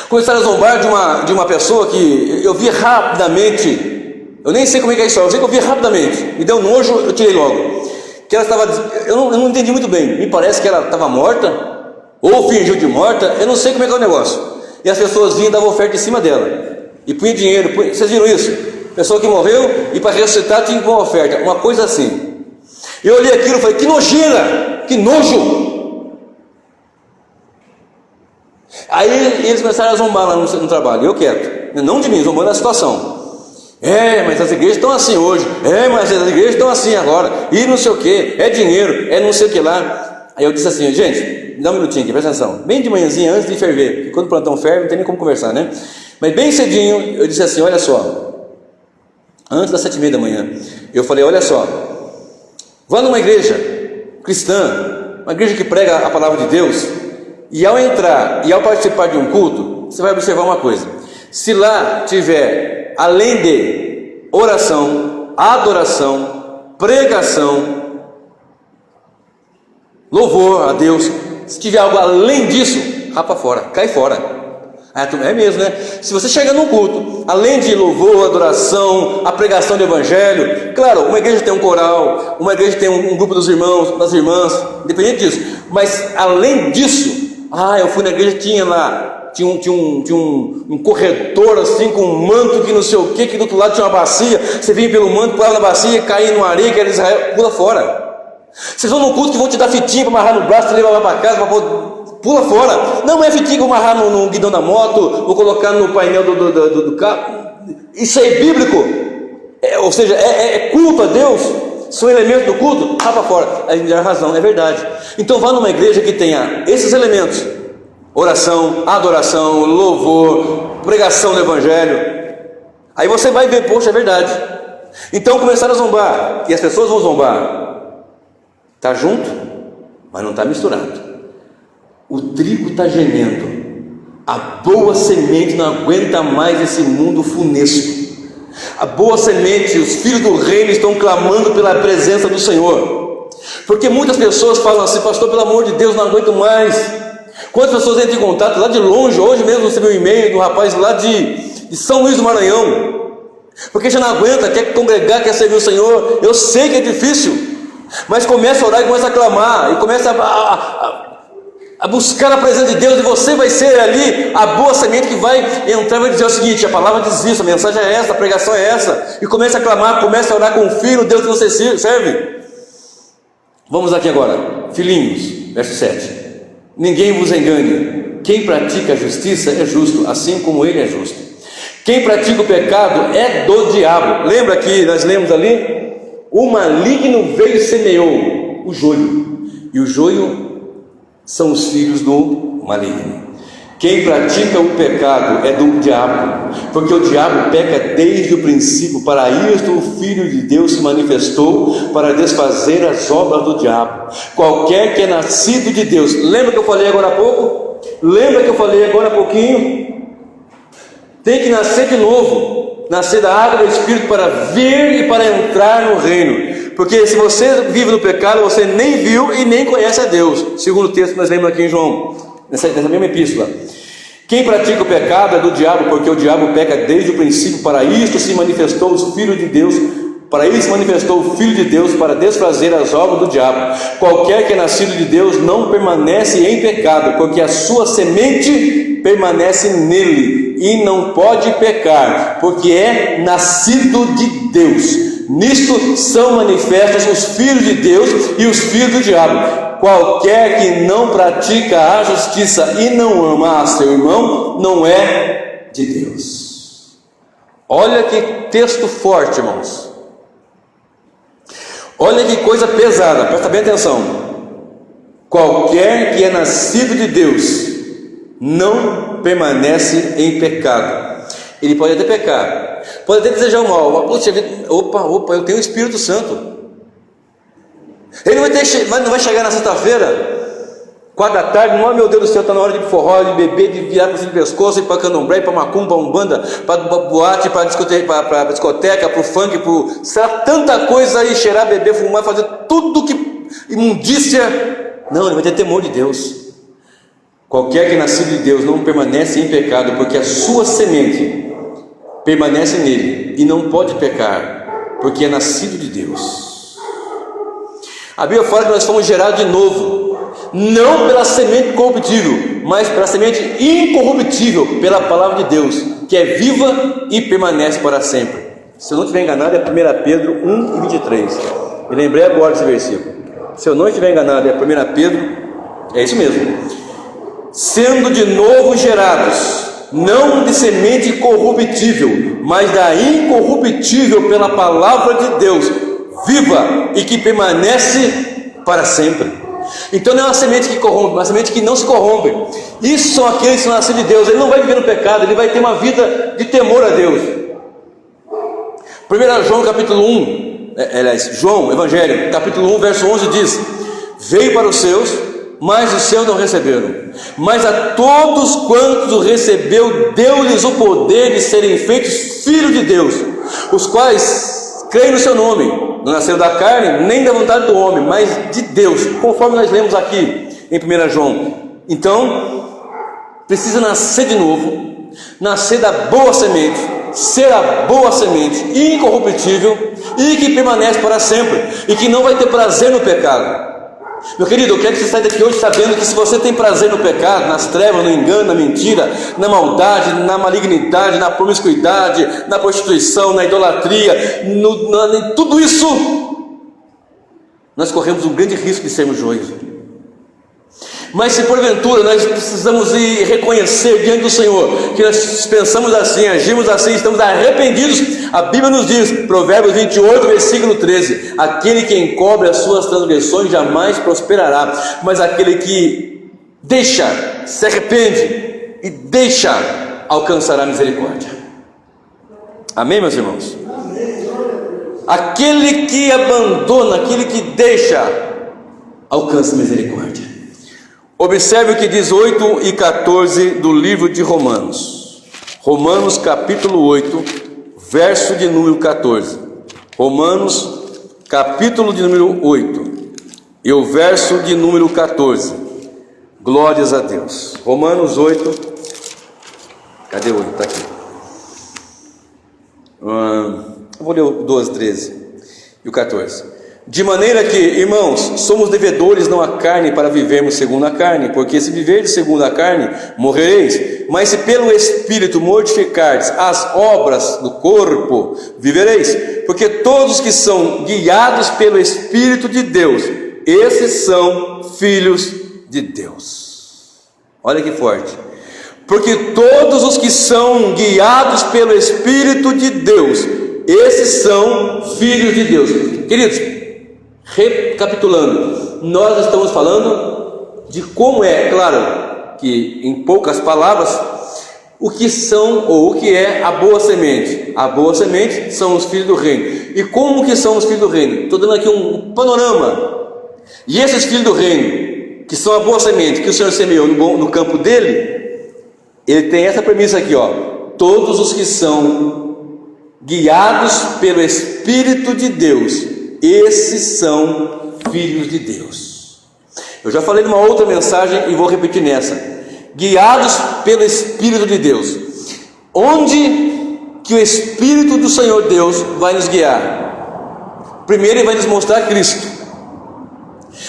Começaram a zombar de uma pessoa que eu vi rapidamente. Eu nem sei como é que é isso, eu sei que eu vi rapidamente, me deu nojo, eu tirei logo. Que ela estava, eu não entendi muito bem, me parece que ela estava morta, ou fingiu de morta, eu não sei como é que é o negócio. E as pessoas vinham e davam oferta em cima dela, e punha dinheiro, vocês viram isso? Pessoa que morreu, e para ressuscitar tinha uma oferta, uma coisa assim. Eu olhei aquilo e falei: que nojeira, que nojo. Aí eles começaram a zombar lá no trabalho, eu quieto, não de mim, zombando da situação. Mas as igrejas estão assim hoje, mas as igrejas estão assim agora, e não sei o que, é dinheiro, é não sei o que lá. Aí eu disse assim: gente, dá um minutinho aqui, presta atenção. Bem de manhãzinha, antes de ferver, porque quando o plantão ferve não tem nem como conversar, né? Mas bem cedinho, eu disse assim: olha só, antes das 7h30 da manhã, eu falei: olha só, vá numa igreja cristã, uma igreja que prega a palavra de Deus, e ao entrar e ao participar de um culto, você vai observar uma coisa: se lá tiver, além de oração, adoração, pregação, louvor a Deus, se tiver algo além disso, rapa fora, cai fora. É mesmo, né? Se você chega num culto, além de louvor, adoração, a pregação do evangelho, claro, uma igreja tem um coral, uma igreja tem um grupo dos irmãos, das irmãs, independente disso, mas além disso, eu fui na igreja, tinha lá, tinha um corredor assim, com um manto que não sei o que do outro lado tinha uma bacia, você vinha pelo manto, pulava na bacia, caía no areia, que era Israel, pula fora. Vocês vão num culto que vão te dar fitinha para amarrar no braço, levar para casa, pula fora. Não é fitinha para amarrar no guidão da moto, ou colocar no painel do carro. Isso aí é bíblico, ou seja, é culto a Deus, são elementos do culto, rapa fora. A gente tem razão, é verdade. Então vá numa igreja que tenha esses elementos: oração, adoração, louvor, pregação do evangelho. Aí você vai ver: poxa, é verdade. Então começaram a zombar, e as pessoas vão zombar. Está junto, mas não está misturado. O trigo está gemendo, a boa semente não aguenta mais esse mundo funesto. A boa semente, os filhos do reino estão clamando pela presença do Senhor, porque muitas pessoas falam assim: pastor, pelo amor de Deus, não aguento mais. Quantas pessoas entram em contato lá de longe? Hoje mesmo eu recebi um e-mail do rapaz lá de São Luís do Maranhão, porque já não aguenta, quer congregar, quer servir o Senhor. Eu sei que é difícil, mas começa a orar e começa a clamar, e começa a buscar a presença de Deus, e você vai ser ali a boa semente que vai entrar e vai dizer o seguinte: a palavra diz isso, a mensagem é essa, a pregação é essa, e começa a clamar, começa a orar com o filho, Deus que você serve. Vamos aqui agora, filhinhos, verso 7. Ninguém vos engane, quem pratica a justiça é justo, assim como ele é justo. Quem pratica o pecado é do diabo. Lembra que nós lemos ali? O maligno veio e semeou o joio, e o joio são os filhos do maligno. Quem pratica o pecado é do diabo, porque o diabo peca desde o princípio. Para isto o Filho de Deus se manifestou, para desfazer as obras do diabo. Qualquer que é nascido de Deus, lembra que eu falei agora há pouco? Lembra que eu falei agora há pouquinho? Tem que nascer de novo, nascer da água do Espírito para vir e para entrar no reino. Porque se você vive no pecado, você nem viu e nem conhece a Deus. Segundo o texto que nós lemos aqui em João, nessa mesma epístola. Quem pratica o pecado é do diabo, porque o diabo peca desde o princípio. Para isto se manifestou o Filho de Deus, Para isso manifestou o Filho de Deus, para desfazer as obras do diabo. Qualquer que é nascido de Deus não permanece em pecado, porque a sua semente permanece nele, e não pode pecar, porque é nascido de Deus. Nisto são manifestos os filhos de Deus e os filhos do diabo. Qualquer que não pratica a justiça e não ama a seu irmão, não é de Deus. Olha que texto forte, irmãos. Olha que coisa pesada, presta bem atenção. Qualquer que é nascido de Deus não permanece em pecado. Ele pode até pecar, pode até desejar o mal. Puxa vida, opa, eu tenho o Espírito Santo. Ele não vai chegar na sexta-feira, 4 da tarde, não, meu Deus do céu, está na hora de ir para forró, de beber, de virar para o pescoço, ir para candomblé, para macumba, para umbanda, para boate, para discoteca, para o funk, será tanta coisa aí, cheirar, beber, fumar, fazer tudo que imundícia. Não, ele vai ter temor de Deus. Qualquer que é nascido de Deus não permanece em pecado, porque a sua semente permanece nele, e não pode pecar, porque é nascido de Deus. A Bíblia fala que nós fomos gerados de novo, não pela semente corruptível, mas pela semente incorruptível, pela palavra de Deus, que é viva e permanece para sempre. Se eu não estiver enganado, é 1 Pedro 1:23. Me lembrei agora desse versículo. Se eu não estiver enganado, é 1 Pedro, é isso mesmo. Sendo de novo gerados, não de semente corruptível, mas da incorruptível pela palavra de Deus, viva e que permanece para sempre. Então não é uma semente que corrompe, é uma semente que não se corrompe. Isso são aqueles que são nascidos de Deus. Ele não vai viver no pecado, ele vai ter uma vida de temor a Deus. 1 João capítulo 1, João, Evangelho, capítulo 1, verso 11 diz: veio para os seus, mas os seus não receberam. Mas a todos quantos o recebeu, deu-lhes o poder de serem feitos filhos de Deus, os quais creem no seu nome. Não nasceram da carne, nem da vontade do homem, mas de Deus, conforme nós lemos aqui em 1 João. Então, precisa nascer de novo, nascer da boa semente, ser a boa semente incorruptível e que permanece para sempre, e que não vai ter prazer no pecado. Meu querido, eu quero que você saia daqui hoje sabendo que se você tem prazer no pecado, nas trevas, no engano, na mentira, na maldade, na malignidade, na promiscuidade, na prostituição, na idolatria, em tudo isso, nós corremos um grande risco de sermos joios. Mas se porventura nós precisamos ir reconhecer diante do Senhor que nós pensamos assim, agimos assim, estamos arrependidos, a Bíblia nos diz, Provérbios 28, versículo 13: aquele que encobre as suas transgressões jamais prosperará, mas aquele que deixa, se arrepende e deixa, alcançará misericórdia. Amém, meus irmãos? Aquele que abandona, aquele que deixa, alcança misericórdia. Observe o que diz 8 e 14 do livro de Romanos. Romanos capítulo 8, verso de número 14. Romanos capítulo de número 8 e o verso de número 14. Glórias a Deus. Romanos 8. Cadê o 8? Está aqui. Eu vou ler o 12, 13 e o 14. De maneira que, irmãos, somos devedores não à carne para vivermos segundo a carne, porque se viverdes segundo a carne, morrereis. Mas se pelo Espírito mortificardes as obras do corpo, vivereis. Porque todos que são guiados pelo Espírito de Deus, esses são filhos de Deus. Olha que forte. Porque todos os que são guiados pelo Espírito de Deus, esses são filhos de Deus. Queridos, recapitulando, nós estamos falando de como é, claro que em poucas palavras, o que são ou o que é a boa semente. A boa semente são os filhos do reino. E como que são os filhos do reino? Estou dando aqui um panorama. E esses filhos do reino, que são a boa semente, que o Senhor semeou no campo dele, ele tem essa premissa aqui, ó: todos os que são guiados pelo Espírito de Deus, esses são filhos de Deus. Eu já falei numa outra mensagem e vou repetir nessa: guiados pelo Espírito de Deus. Onde que o Espírito do Senhor Deus vai nos guiar? Primeiro ele vai nos mostrar Cristo,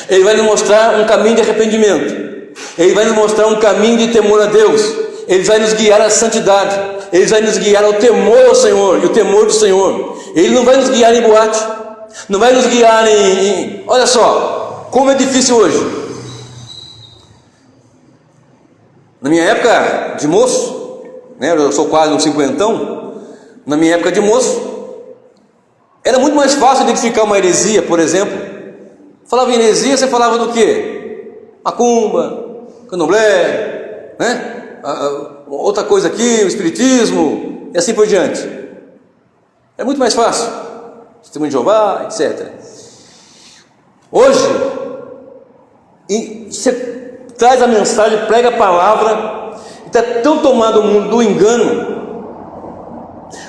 ele vai nos mostrar um caminho de arrependimento, ele vai nos mostrar um caminho de temor a Deus, ele vai nos guiar à santidade, ele vai nos guiar ao temor ao Senhor e o temor do Senhor. Ele não vai nos guiar em boate, não vai nos guiar em... Olha só, como é difícil hoje. Na minha época de moço, né, eu sou quase um cinquentão, na minha época de moço, era muito mais fácil identificar uma heresia, por exemplo. Falava em heresia, você falava do quê? Macumba, candomblé, né? Outra coisa aqui, o espiritismo, e assim por diante. É muito mais fácil. Testemunho de Jeová, etc. Hoje, você traz a mensagem, prega a palavra, está tão tomado o mundo do engano,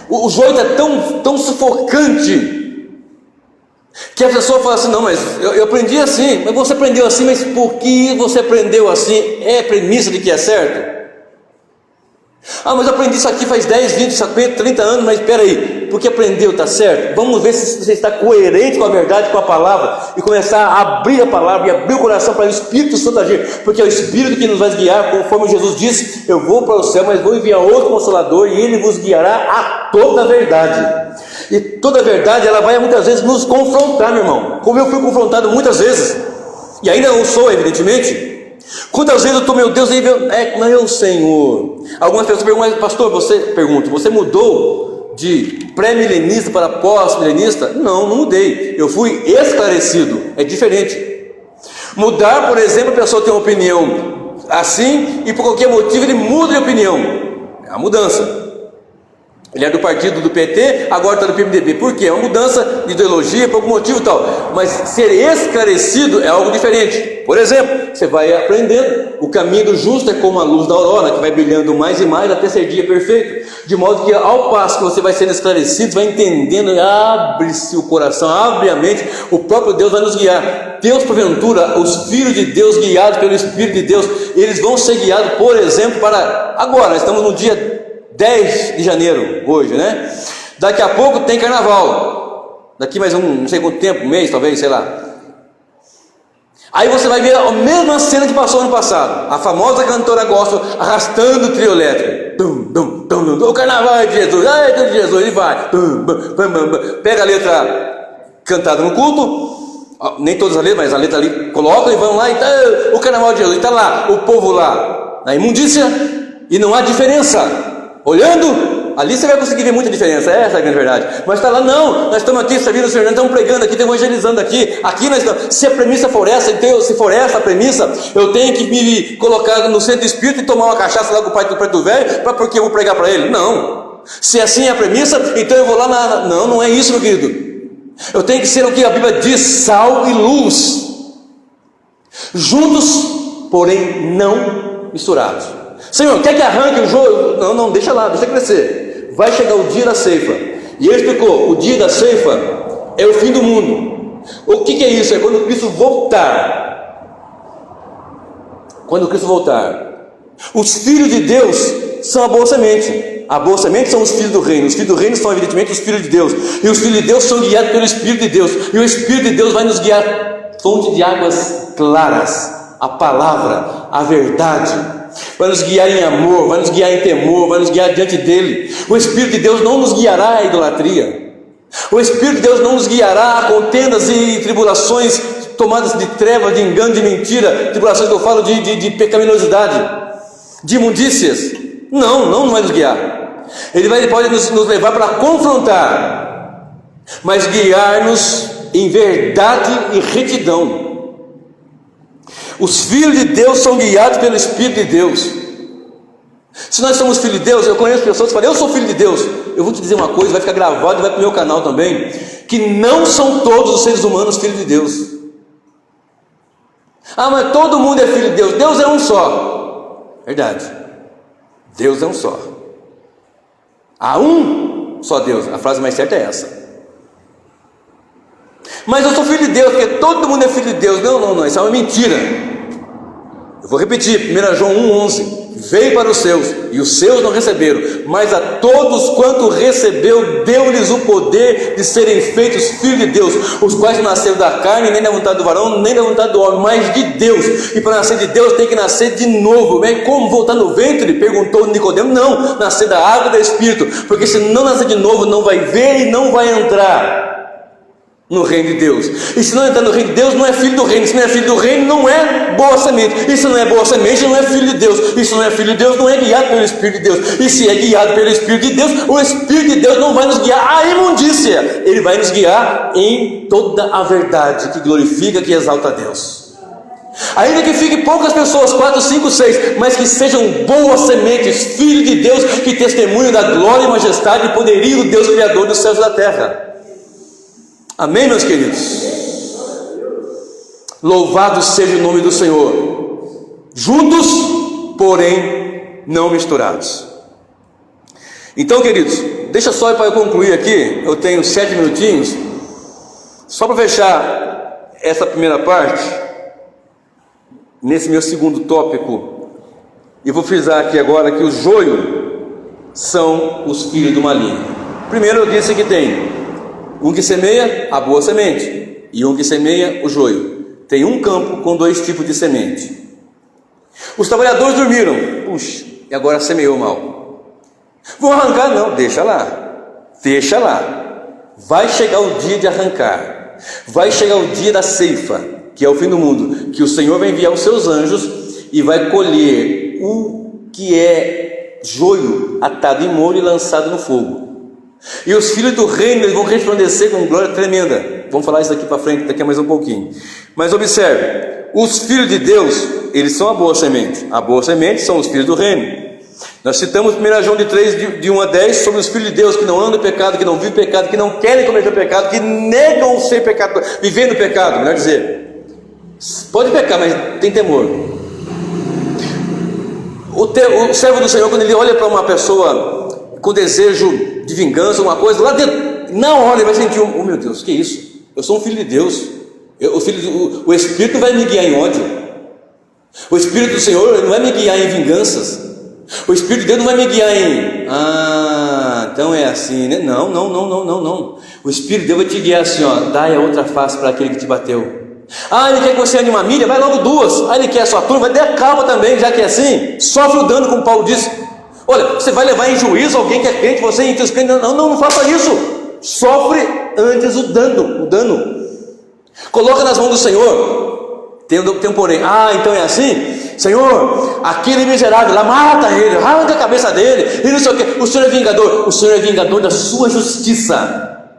o joio é tão sufocante, que a pessoa fala assim: não, mas eu aprendi assim. Mas você aprendeu assim, mas por que você aprendeu assim? É premissa de que é certo? Ah, mas eu aprendi isso aqui faz 10, 20, 50, 30 anos, mas espera aí, porque aprendeu, está certo? Vamos ver se você está coerente com a verdade, com a palavra, e começar a abrir a palavra, e abrir o coração para o Espírito Santo agir, porque é o Espírito que nos vai guiar, conforme Jesus disse: eu vou para o céu, mas vou enviar outro Consolador, e ele vos guiará a toda a verdade. E toda a verdade, ela vai muitas vezes nos confrontar, meu irmão, como eu fui confrontado muitas vezes, e ainda não sou, evidentemente. Quantas vezes eu estou, meu Deus, meu Senhor. Algumas pessoas perguntam: mas pastor, você mudou de pré-milenista para pós-milenista? Não mudei, eu fui esclarecido, é diferente. Mudar, por exemplo, a pessoa tem uma opinião assim, e por qualquer motivo ele muda de opinião, é a mudança. Ele é do partido do PT, agora está do PMDB. Por quê? É uma mudança de ideologia, por algum motivo e tal. Mas ser esclarecido é algo diferente. Por exemplo, você vai aprendendo. O caminho do justo é como a luz da aurora, que vai brilhando mais e mais até ser dia perfeito. De modo que ao passo que você vai sendo esclarecido, vai entendendo, abre-se o coração, abre a mente, o próprio Deus vai nos guiar. Deus, porventura, os filhos de Deus guiados pelo Espírito de Deus, eles vão ser guiados, por exemplo, para... Agora, nós estamos no dia 10 de janeiro, hoje, né? Daqui a pouco tem carnaval. Daqui mais não sei quanto tempo, um mês talvez, sei lá. Aí você vai ver a mesma cena que passou ano passado. A famosa cantora gospel arrastando o trio elétrico. O carnaval é de Jesus, é de Jesus, e vai. Pega a letra cantada no culto, nem todas as letras, mas a letra ali, colocam e vão lá, e tá, o carnaval de Jesus, e está lá, o povo lá, na imundícia, e não há diferença. Olhando, ali você vai conseguir ver muita diferença, essa é a grande verdade. Mas está lá, não, nós estamos aqui servindo o Senhor, nós estamos pregando aqui, estamos evangelizando aqui nós estamos. Se a premissa for essa, então, se for essa a premissa, eu tenho que me colocar no centro do Espírito e tomar uma cachaça lá com o pai do preto velho, porque eu vou pregar para ele. Não, se assim é a premissa, então eu vou lá não é isso, meu querido. Eu tenho que ser o que a Bíblia diz: sal e luz, juntos, porém não misturados. Senhor, quer que arranque o joio? Não, deixa lá, deixa crescer. Vai chegar o dia da ceifa. E ele explicou: o dia da ceifa é o fim do mundo. O que é isso? É quando Cristo voltar. Quando Cristo voltar. Os filhos de Deus são a boa semente. A boa semente são os filhos do reino. Os filhos do reino são evidentemente os filhos de Deus. E os filhos de Deus são guiados pelo Espírito de Deus. E o Espírito de Deus vai nos guiar fonte de águas claras, a palavra, a verdade. Vai nos guiar em amor, vai nos guiar em temor, vai nos guiar diante dele. O Espírito de Deus não nos guiará à idolatria. O Espírito de Deus não nos guiará a contendas e tribulações tomadas de trevas, de engano, de mentira. Tribulações que eu falo de pecaminosidade, de imundícias. Não vai nos guiar. Ele pode nos levar para confrontar, mas guiar-nos em verdade e retidão. Os filhos de Deus são guiados pelo Espírito de Deus. Se nós somos filhos de Deus, eu conheço pessoas que falam: eu sou filho de Deus. Eu vou te dizer uma coisa, vai ficar gravado e vai para o meu canal também, que não são todos os seres humanos filhos de Deus. Ah, mas todo mundo é filho de Deus. Deus é um só. Verdade, Deus é um só. Há um só Deus. A frase mais certa é essa. Mas eu sou filho de Deus, porque todo mundo é filho de Deus. Não, isso é uma mentira. Eu vou repetir, 1 João 1,11. veio para os seus, e os seus não receberam, mas a todos quanto recebeu, deu-lhes o poder de serem feitos filhos de Deus, os quais não nasceram da carne, nem da vontade do varão, nem da vontade do homem, mas de Deus. E para nascer de Deus tem que nascer de novo. Bem, como voltar no ventre? Perguntou Nicodemo. Não, nascer da água e do Espírito, porque se não nascer de novo, não vai ver e não vai entrar no reino de Deus. E se não entrar no reino de Deus, não é filho do reino. Se não é filho do reino, não é boa semente. E se não é boa semente, não é filho de Deus. E se não é filho de Deus, não é guiado pelo Espírito de Deus. E se é guiado pelo Espírito de Deus, o Espírito de Deus não vai nos guiar à imundícia. Ele vai nos guiar em toda a verdade que glorifica, que exalta a Deus. Ainda que fiquem poucas pessoas, 4, 5, 6, mas que sejam boas sementes, filhos de Deus, que testemunham da glória e majestade e poderio do Deus Criador dos céus e da terra. Amém, meus queridos? Louvado seja o nome do Senhor. Juntos, porém não misturados. Então, queridos, deixa só para eu concluir aqui. Eu tenho 7 minutinhos. Só para fechar essa primeira parte, nesse meu segundo tópico, e vou frisar aqui agora que o joio são os filhos do maligno. Primeiro eu disse que tem um que semeia a boa semente e um que semeia o joio. Tem um campo com 2 tipos de semente. Os trabalhadores dormiram. Puxa, e agora semeou mal. Vão arrancar? Não, deixa lá. Deixa lá. Vai chegar o dia de arrancar. Vai chegar o dia da ceifa, que é o fim do mundo, que o Senhor vai enviar os seus anjos e vai colher o que é joio atado em molho e lançado no fogo. E os filhos do reino, eles vão resplandecer com glória tremenda. Vamos falar isso daqui para frente, daqui a mais um pouquinho. Mas observe, os filhos de Deus, eles são a boa semente. A boa semente são os filhos do reino. Nós citamos 1 João de 3, de 1 a 10, sobre os filhos de Deus que não andam no pecado, que não vivem pecado, que não querem cometer pecado, que negam ser pecado, viver no pecado, melhor dizer. Pode pecar, mas tem temor. O servo do Senhor, quando ele olha para uma pessoa com desejo de vingança, alguma coisa, lá dentro, na hora ele vai sentir, oh meu Deus, que isso? Eu sou um filho de Deus. O Espírito não vai me guiar em ódio. O Espírito do Senhor não vai me guiar em vinganças. O Espírito de Deus não vai me guiar em, então é assim, né? Não. O Espírito de Deus vai te guiar assim, ó, dai a outra face para aquele que te bateu. Ele quer que você ande uma milha, vai logo 2. Ele quer a sua turma, vai dar calma também, já que é assim, sofre o dano, como Paulo disse. Olha, você vai levar em juízo alguém que é crente, você entre os crentes, não faça isso. Sofre antes o dano. Coloca nas mãos do Senhor. Tem um porém. Então é assim? Senhor, aquele miserável lá, mata ele, arranca a cabeça dele, e não sei o que. O Senhor é vingador. O Senhor é vingador da sua justiça.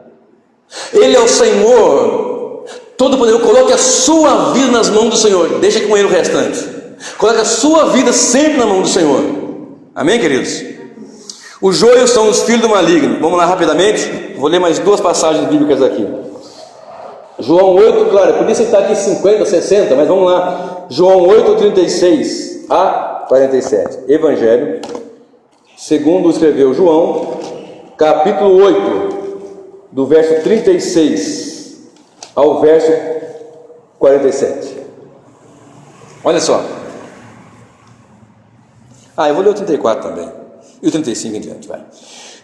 Ele é o Senhor Todo-Poderoso. Coloque a sua vida nas mãos do Senhor. Deixa com ele o restante. Coloque a sua vida sempre na mão do Senhor. Amém, queridos? Os joios são os filhos do maligno. Vamos lá rapidamente. Vou ler mais 2 passagens bíblicas aqui. João 8, claro, podia citar aqui 50, 60, mas vamos lá. João 8, 36 a 47. Evangelho, segundo escreveu João, capítulo 8, do verso 36 ao verso 47. Olha só. Eu vou ler o 34 também. E o 35 em diante, vai.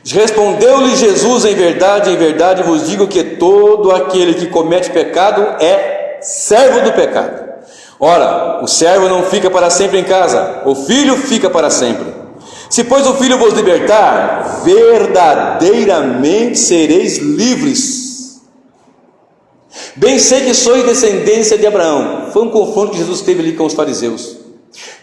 Respondeu-lhe Jesus: em verdade vos digo que todo aquele que comete pecado é servo do pecado. Ora, o servo não fica para sempre em casa, o filho fica para sempre. Se pois o filho vos libertar, verdadeiramente sereis livres. Bem sei que sois descendência de Abraão. Foi um confronto que Jesus teve ali com os fariseus.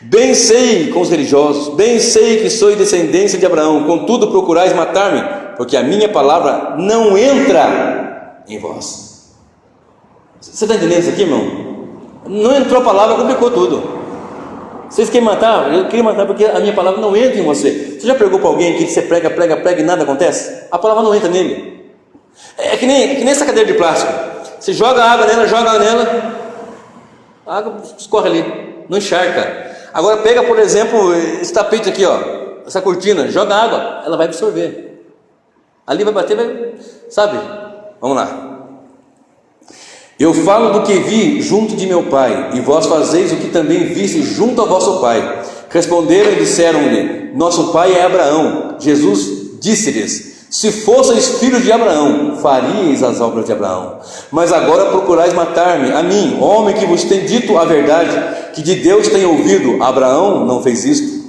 Bem sei, com os religiosos, bem sei que sois descendência de Abraão, contudo procurais matar-me, porque a minha palavra não entra em vós. Você está entendendo isso aqui, irmão? Não entrou a palavra, complicou tudo. Vocês querem matar? Eu queria matar porque a minha palavra não entra em você. Você já pregou para alguém que você prega e nada acontece? A palavra não entra nele. É que nem essa cadeira de plástico. Você joga água nela, a água escorre ali, não encharca. Agora pega, por exemplo, esse tapete aqui, ó, essa cortina, joga água, ela vai absorver. Ali vai bater, sabe? Vamos lá. Eu falo do que vi junto de meu pai, e vós fazeis o que também viste junto ao vosso pai. Responderam e disseram-lhe: nosso pai é Abraão. Jesus disse-lhes: se fosseis filhos de Abraão, faríeis as obras de Abraão. Mas agora procurais matar-me, a mim, homem que vos tem dito a verdade, que de Deus tem ouvido. Abraão não fez isto.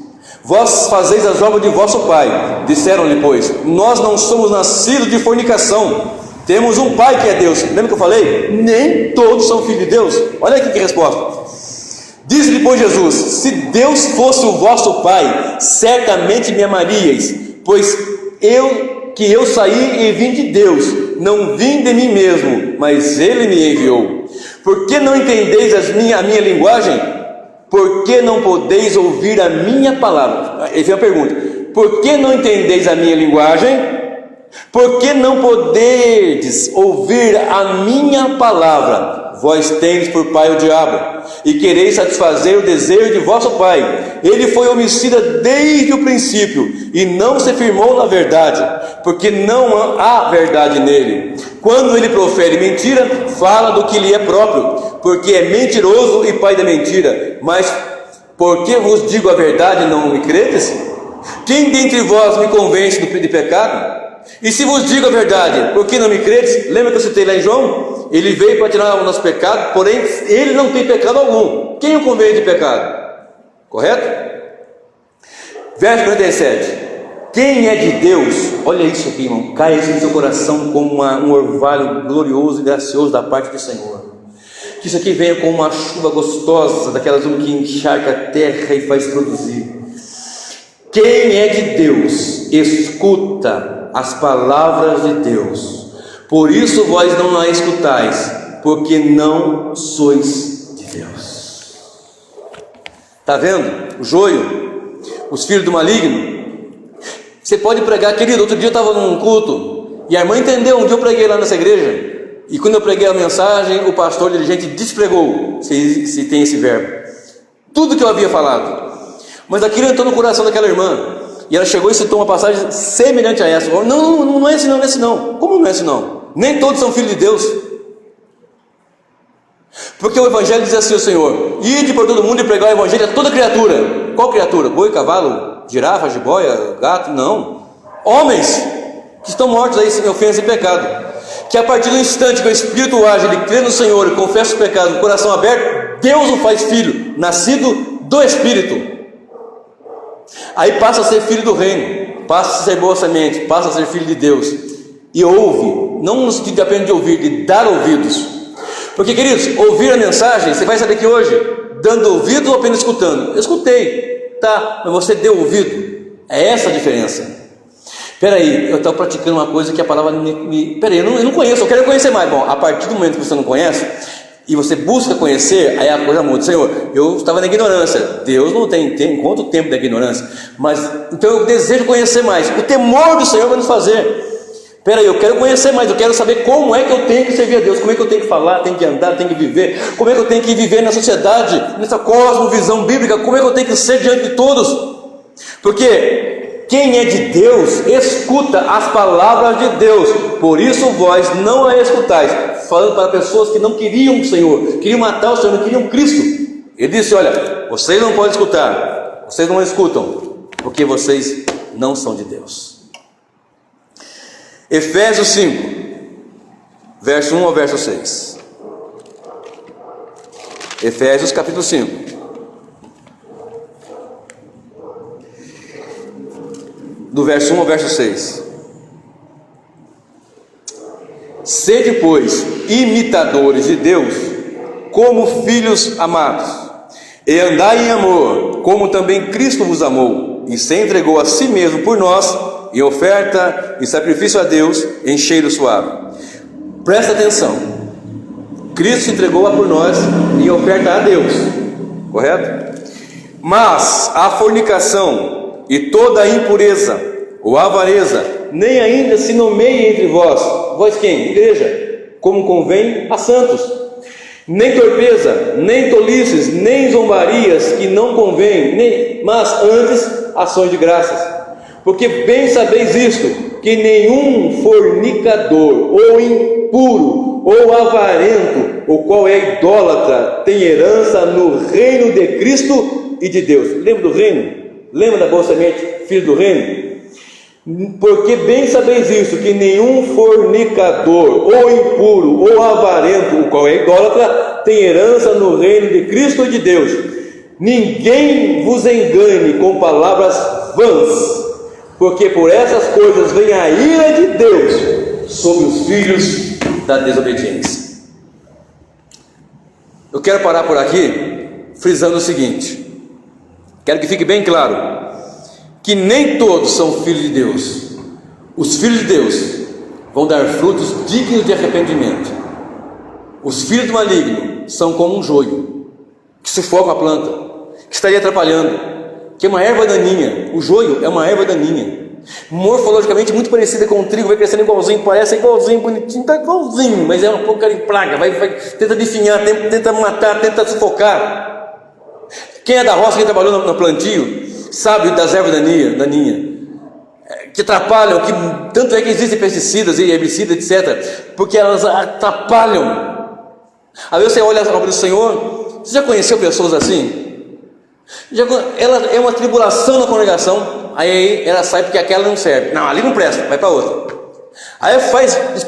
Vós fazeis as obras de vosso pai. Disseram-lhe, pois: nós não somos nascidos de fornicação, temos um pai que é Deus. Lembra que eu falei? Nem todos são filhos de Deus. Olha aqui que resposta. Disse-lhe, pois, Jesus: se Deus fosse o vosso pai, certamente me amaríeis, pois eu saí e vim de Deus, não vim de mim mesmo, mas Ele me enviou. Por que não entendeis a minha linguagem? Por que não podeis ouvir a minha palavra? Ele fez a pergunta: por que não entendeis a minha linguagem? Por que não podeis ouvir a minha palavra? Vós tendes por pai o diabo, e quereis satisfazer o desejo de vosso pai. Ele foi homicida desde o princípio, e não se firmou na verdade, porque não há verdade nele. Quando ele profere mentira, fala do que lhe é próprio, porque é mentiroso e pai da mentira. Mas porque vos digo a verdade, não me credes? Quem dentre vós me convence de pecado? E se vos digo a verdade, por que não me credes? Lembra que eu citei lá em João? Ele veio para tirar o nosso pecado, porém ele não tem pecado algum. Quem o convence de pecado? Correto? Verso 47. Quem é de Deus? Olha isso aqui, irmão. Cai isso no seu coração como um orvalho glorioso e gracioso da parte do Senhor. Que isso aqui venha como uma chuva gostosa, daquelas que encharca a terra e faz produzir. Quem é de Deus, escuta as palavras de Deus. Por isso vós não a escutais, porque não sois de Deus. Está vendo? O joio, os filhos do maligno. Você pode pregar, querido. Outro dia eu estava num culto e a irmã entendeu. Um dia eu preguei lá nessa igreja, e quando eu preguei a mensagem, o pastor dirigente despregou, se tem esse verbo, tudo que eu havia falado. Mas aquilo entrou no coração daquela irmã, e ela chegou e citou uma passagem semelhante a essa. Não é esse não, não é esse não. Como não é esse não? Nem todos são filhos de Deus. Porque o evangelho diz assim: o Senhor: ide por todo mundo e pregar o evangelho a toda criatura. Qual criatura? Boi, cavalo, girafa, jiboia, gato? Não. Homens que estão mortos aí sem ofensa e pecado. Que a partir do instante que o Espírito age, ele crê no Senhor e confessa o pecado, com o coração aberto, Deus o faz filho, nascido do Espírito. Aí passa a ser filho do reino, passa a ser boa semente, passa a ser filho de Deus. E ouve, não no sentido apenas de ouvir, de dar ouvidos. Porque, queridos, ouvir a mensagem, você vai saber que hoje, dando ouvido ou apenas escutando? Eu escutei, tá, mas você deu ouvido. É essa a diferença. Peraí, eu estou praticando uma coisa que a palavra peraí, eu não conheço, eu quero conhecer mais. Bom, a partir do momento que você não conhece e você busca conhecer, aí a coisa muda. Senhor, eu estava na ignorância. Deus não tem conta o tempo da ignorância, mas então eu desejo conhecer mais. O temor do Senhor vai nos fazer. Peraí, eu quero conhecer mais, eu quero saber como é que eu tenho que servir a Deus, como é que eu tenho que falar, tenho que andar, tenho que viver, como é que eu tenho que viver na sociedade, nessa cosmovisão bíblica, como é que eu tenho que ser diante de todos. Porque quem é de Deus, escuta as palavras de Deus. Por isso vós não a escutais. Falando para pessoas que não queriam o Senhor, queriam matar o Senhor, não queriam Cristo. Ele disse: olha, vocês não podem escutar, vocês não escutam, porque vocês não são de Deus. Efésios 5, verso 1 ao verso 6. Efésios capítulo 5. Do verso 1 ao verso 6. Sede, pois, imitadores de Deus, como filhos amados, e andai em amor, como também Cristo vos amou, e se entregou a si mesmo por nós, em oferta e sacrifício a Deus, em cheiro suave. Presta atenção. Cristo se entregou por nós em oferta a Deus, correto? Mas a fornicação e toda a impureza ou avareza nem ainda se nomeie entre vós. Vós quem? Igreja, como convém a santos. Nem torpeza, nem tolices, nem zombarias que não convém, mas antes ações de graças. Porque bem sabeis isto, que nenhum fornicador, ou impuro, ou avarento, o qual é idólatra, tem herança no reino de Cristo e de Deus. Lembra do reino? Lembra da boa semente, filho do reino? Porque bem sabeis isso, que nenhum fornicador, ou impuro, ou avarento, o qual é idólatra, tem herança no reino de Cristo e de Deus. Ninguém vos engane com palavras vãs, porque por essas coisas vem a ira de Deus sobre os filhos da desobediência. Eu quero parar por aqui, frisando o seguinte: quero que fique bem claro que nem todos são filhos de Deus. Os filhos de Deus vão dar frutos dignos de arrependimento. Os filhos do maligno são como um joio que sufoca a planta, que estaria atrapalhando, que é uma erva daninha. O joio é uma erva daninha, morfologicamente muito parecida com o trigo, vai crescendo igualzinho, parece igualzinho, bonitinho, está igualzinho, mas é um pouco de praga, tenta definhar, tenta matar, tenta sufocar. Quem é da roça, quem trabalhou no plantio, sabe das ervas daninhas, que atrapalham, que tanto é que existem pesticidas e herbicidas, etc., porque elas atrapalham. Às vezes você olha a obra do Senhor. Você já conheceu pessoas assim? Ela é uma tribulação na congregação, aí ela sai porque aquela não serve. Não, ali não presta, vai para outra. Aí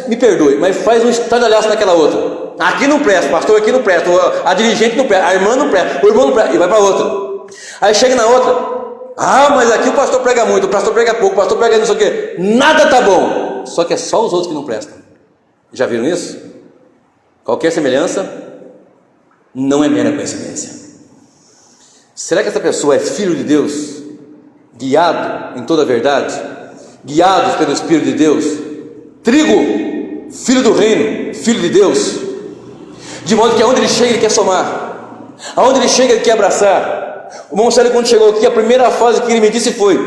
me perdoe, mas faz um estardalhaço naquela outra. Aqui não presta, pastor aqui não presta, a dirigente não presta, a irmã não presta, o irmão não presta, e vai para outra. Aí chega na outra. Mas aqui o pastor prega muito, o pastor prega pouco, o pastor prega não sei o que, nada tá bom, só que é só os outros que não prestam. Já viram isso? Qualquer semelhança não é mera coincidência. Será que essa pessoa é filho de Deus, guiado em toda a verdade, guiados pelo Espírito de Deus? Trigo, filho do reino, filho de Deus, de modo que aonde ele chega ele quer somar, aonde ele chega ele quer abraçar. O irmão Célio, quando chegou aqui, a primeira frase que ele me disse foi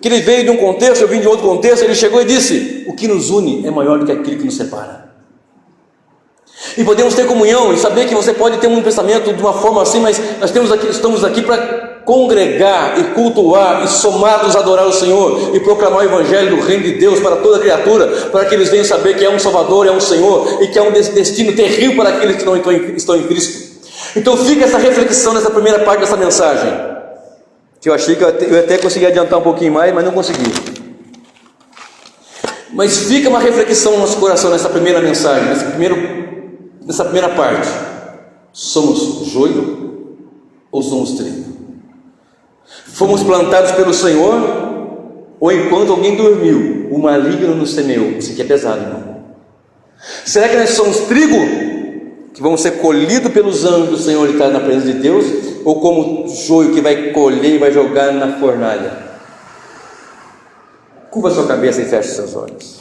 que ele veio de um contexto, eu vim de outro contexto. Ele chegou e disse: o que nos une é maior do que aquilo que nos separa. E podemos ter comunhão e saber que você pode ter um pensamento de uma forma assim, mas nós estamos aqui para congregar e cultuar e somados adorar o Senhor e proclamar o Evangelho do Reino de Deus para toda criatura, para que eles venham saber que é um Salvador, é um Senhor, e que é um destino terrível para aqueles que não estão em Cristo. Então fica essa reflexão nessa primeira parte dessa mensagem, que eu achei que eu até consegui adiantar um pouquinho mais, mas não consegui. Mas fica uma reflexão no nosso coração nessa primeira mensagem, nessa primeira parte. Somos joio ou somos trigo? Fomos plantados pelo Senhor, ou enquanto alguém dormiu, o maligno nos semeou? Isso aqui é pesado, irmão. Será que nós somos trigo, que vamos ser colhidos pelos anjos do Senhor e estar na presença de Deus, ou como joio que vai colher e vai jogar na fornalha? Curva sua cabeça e feche seus olhos.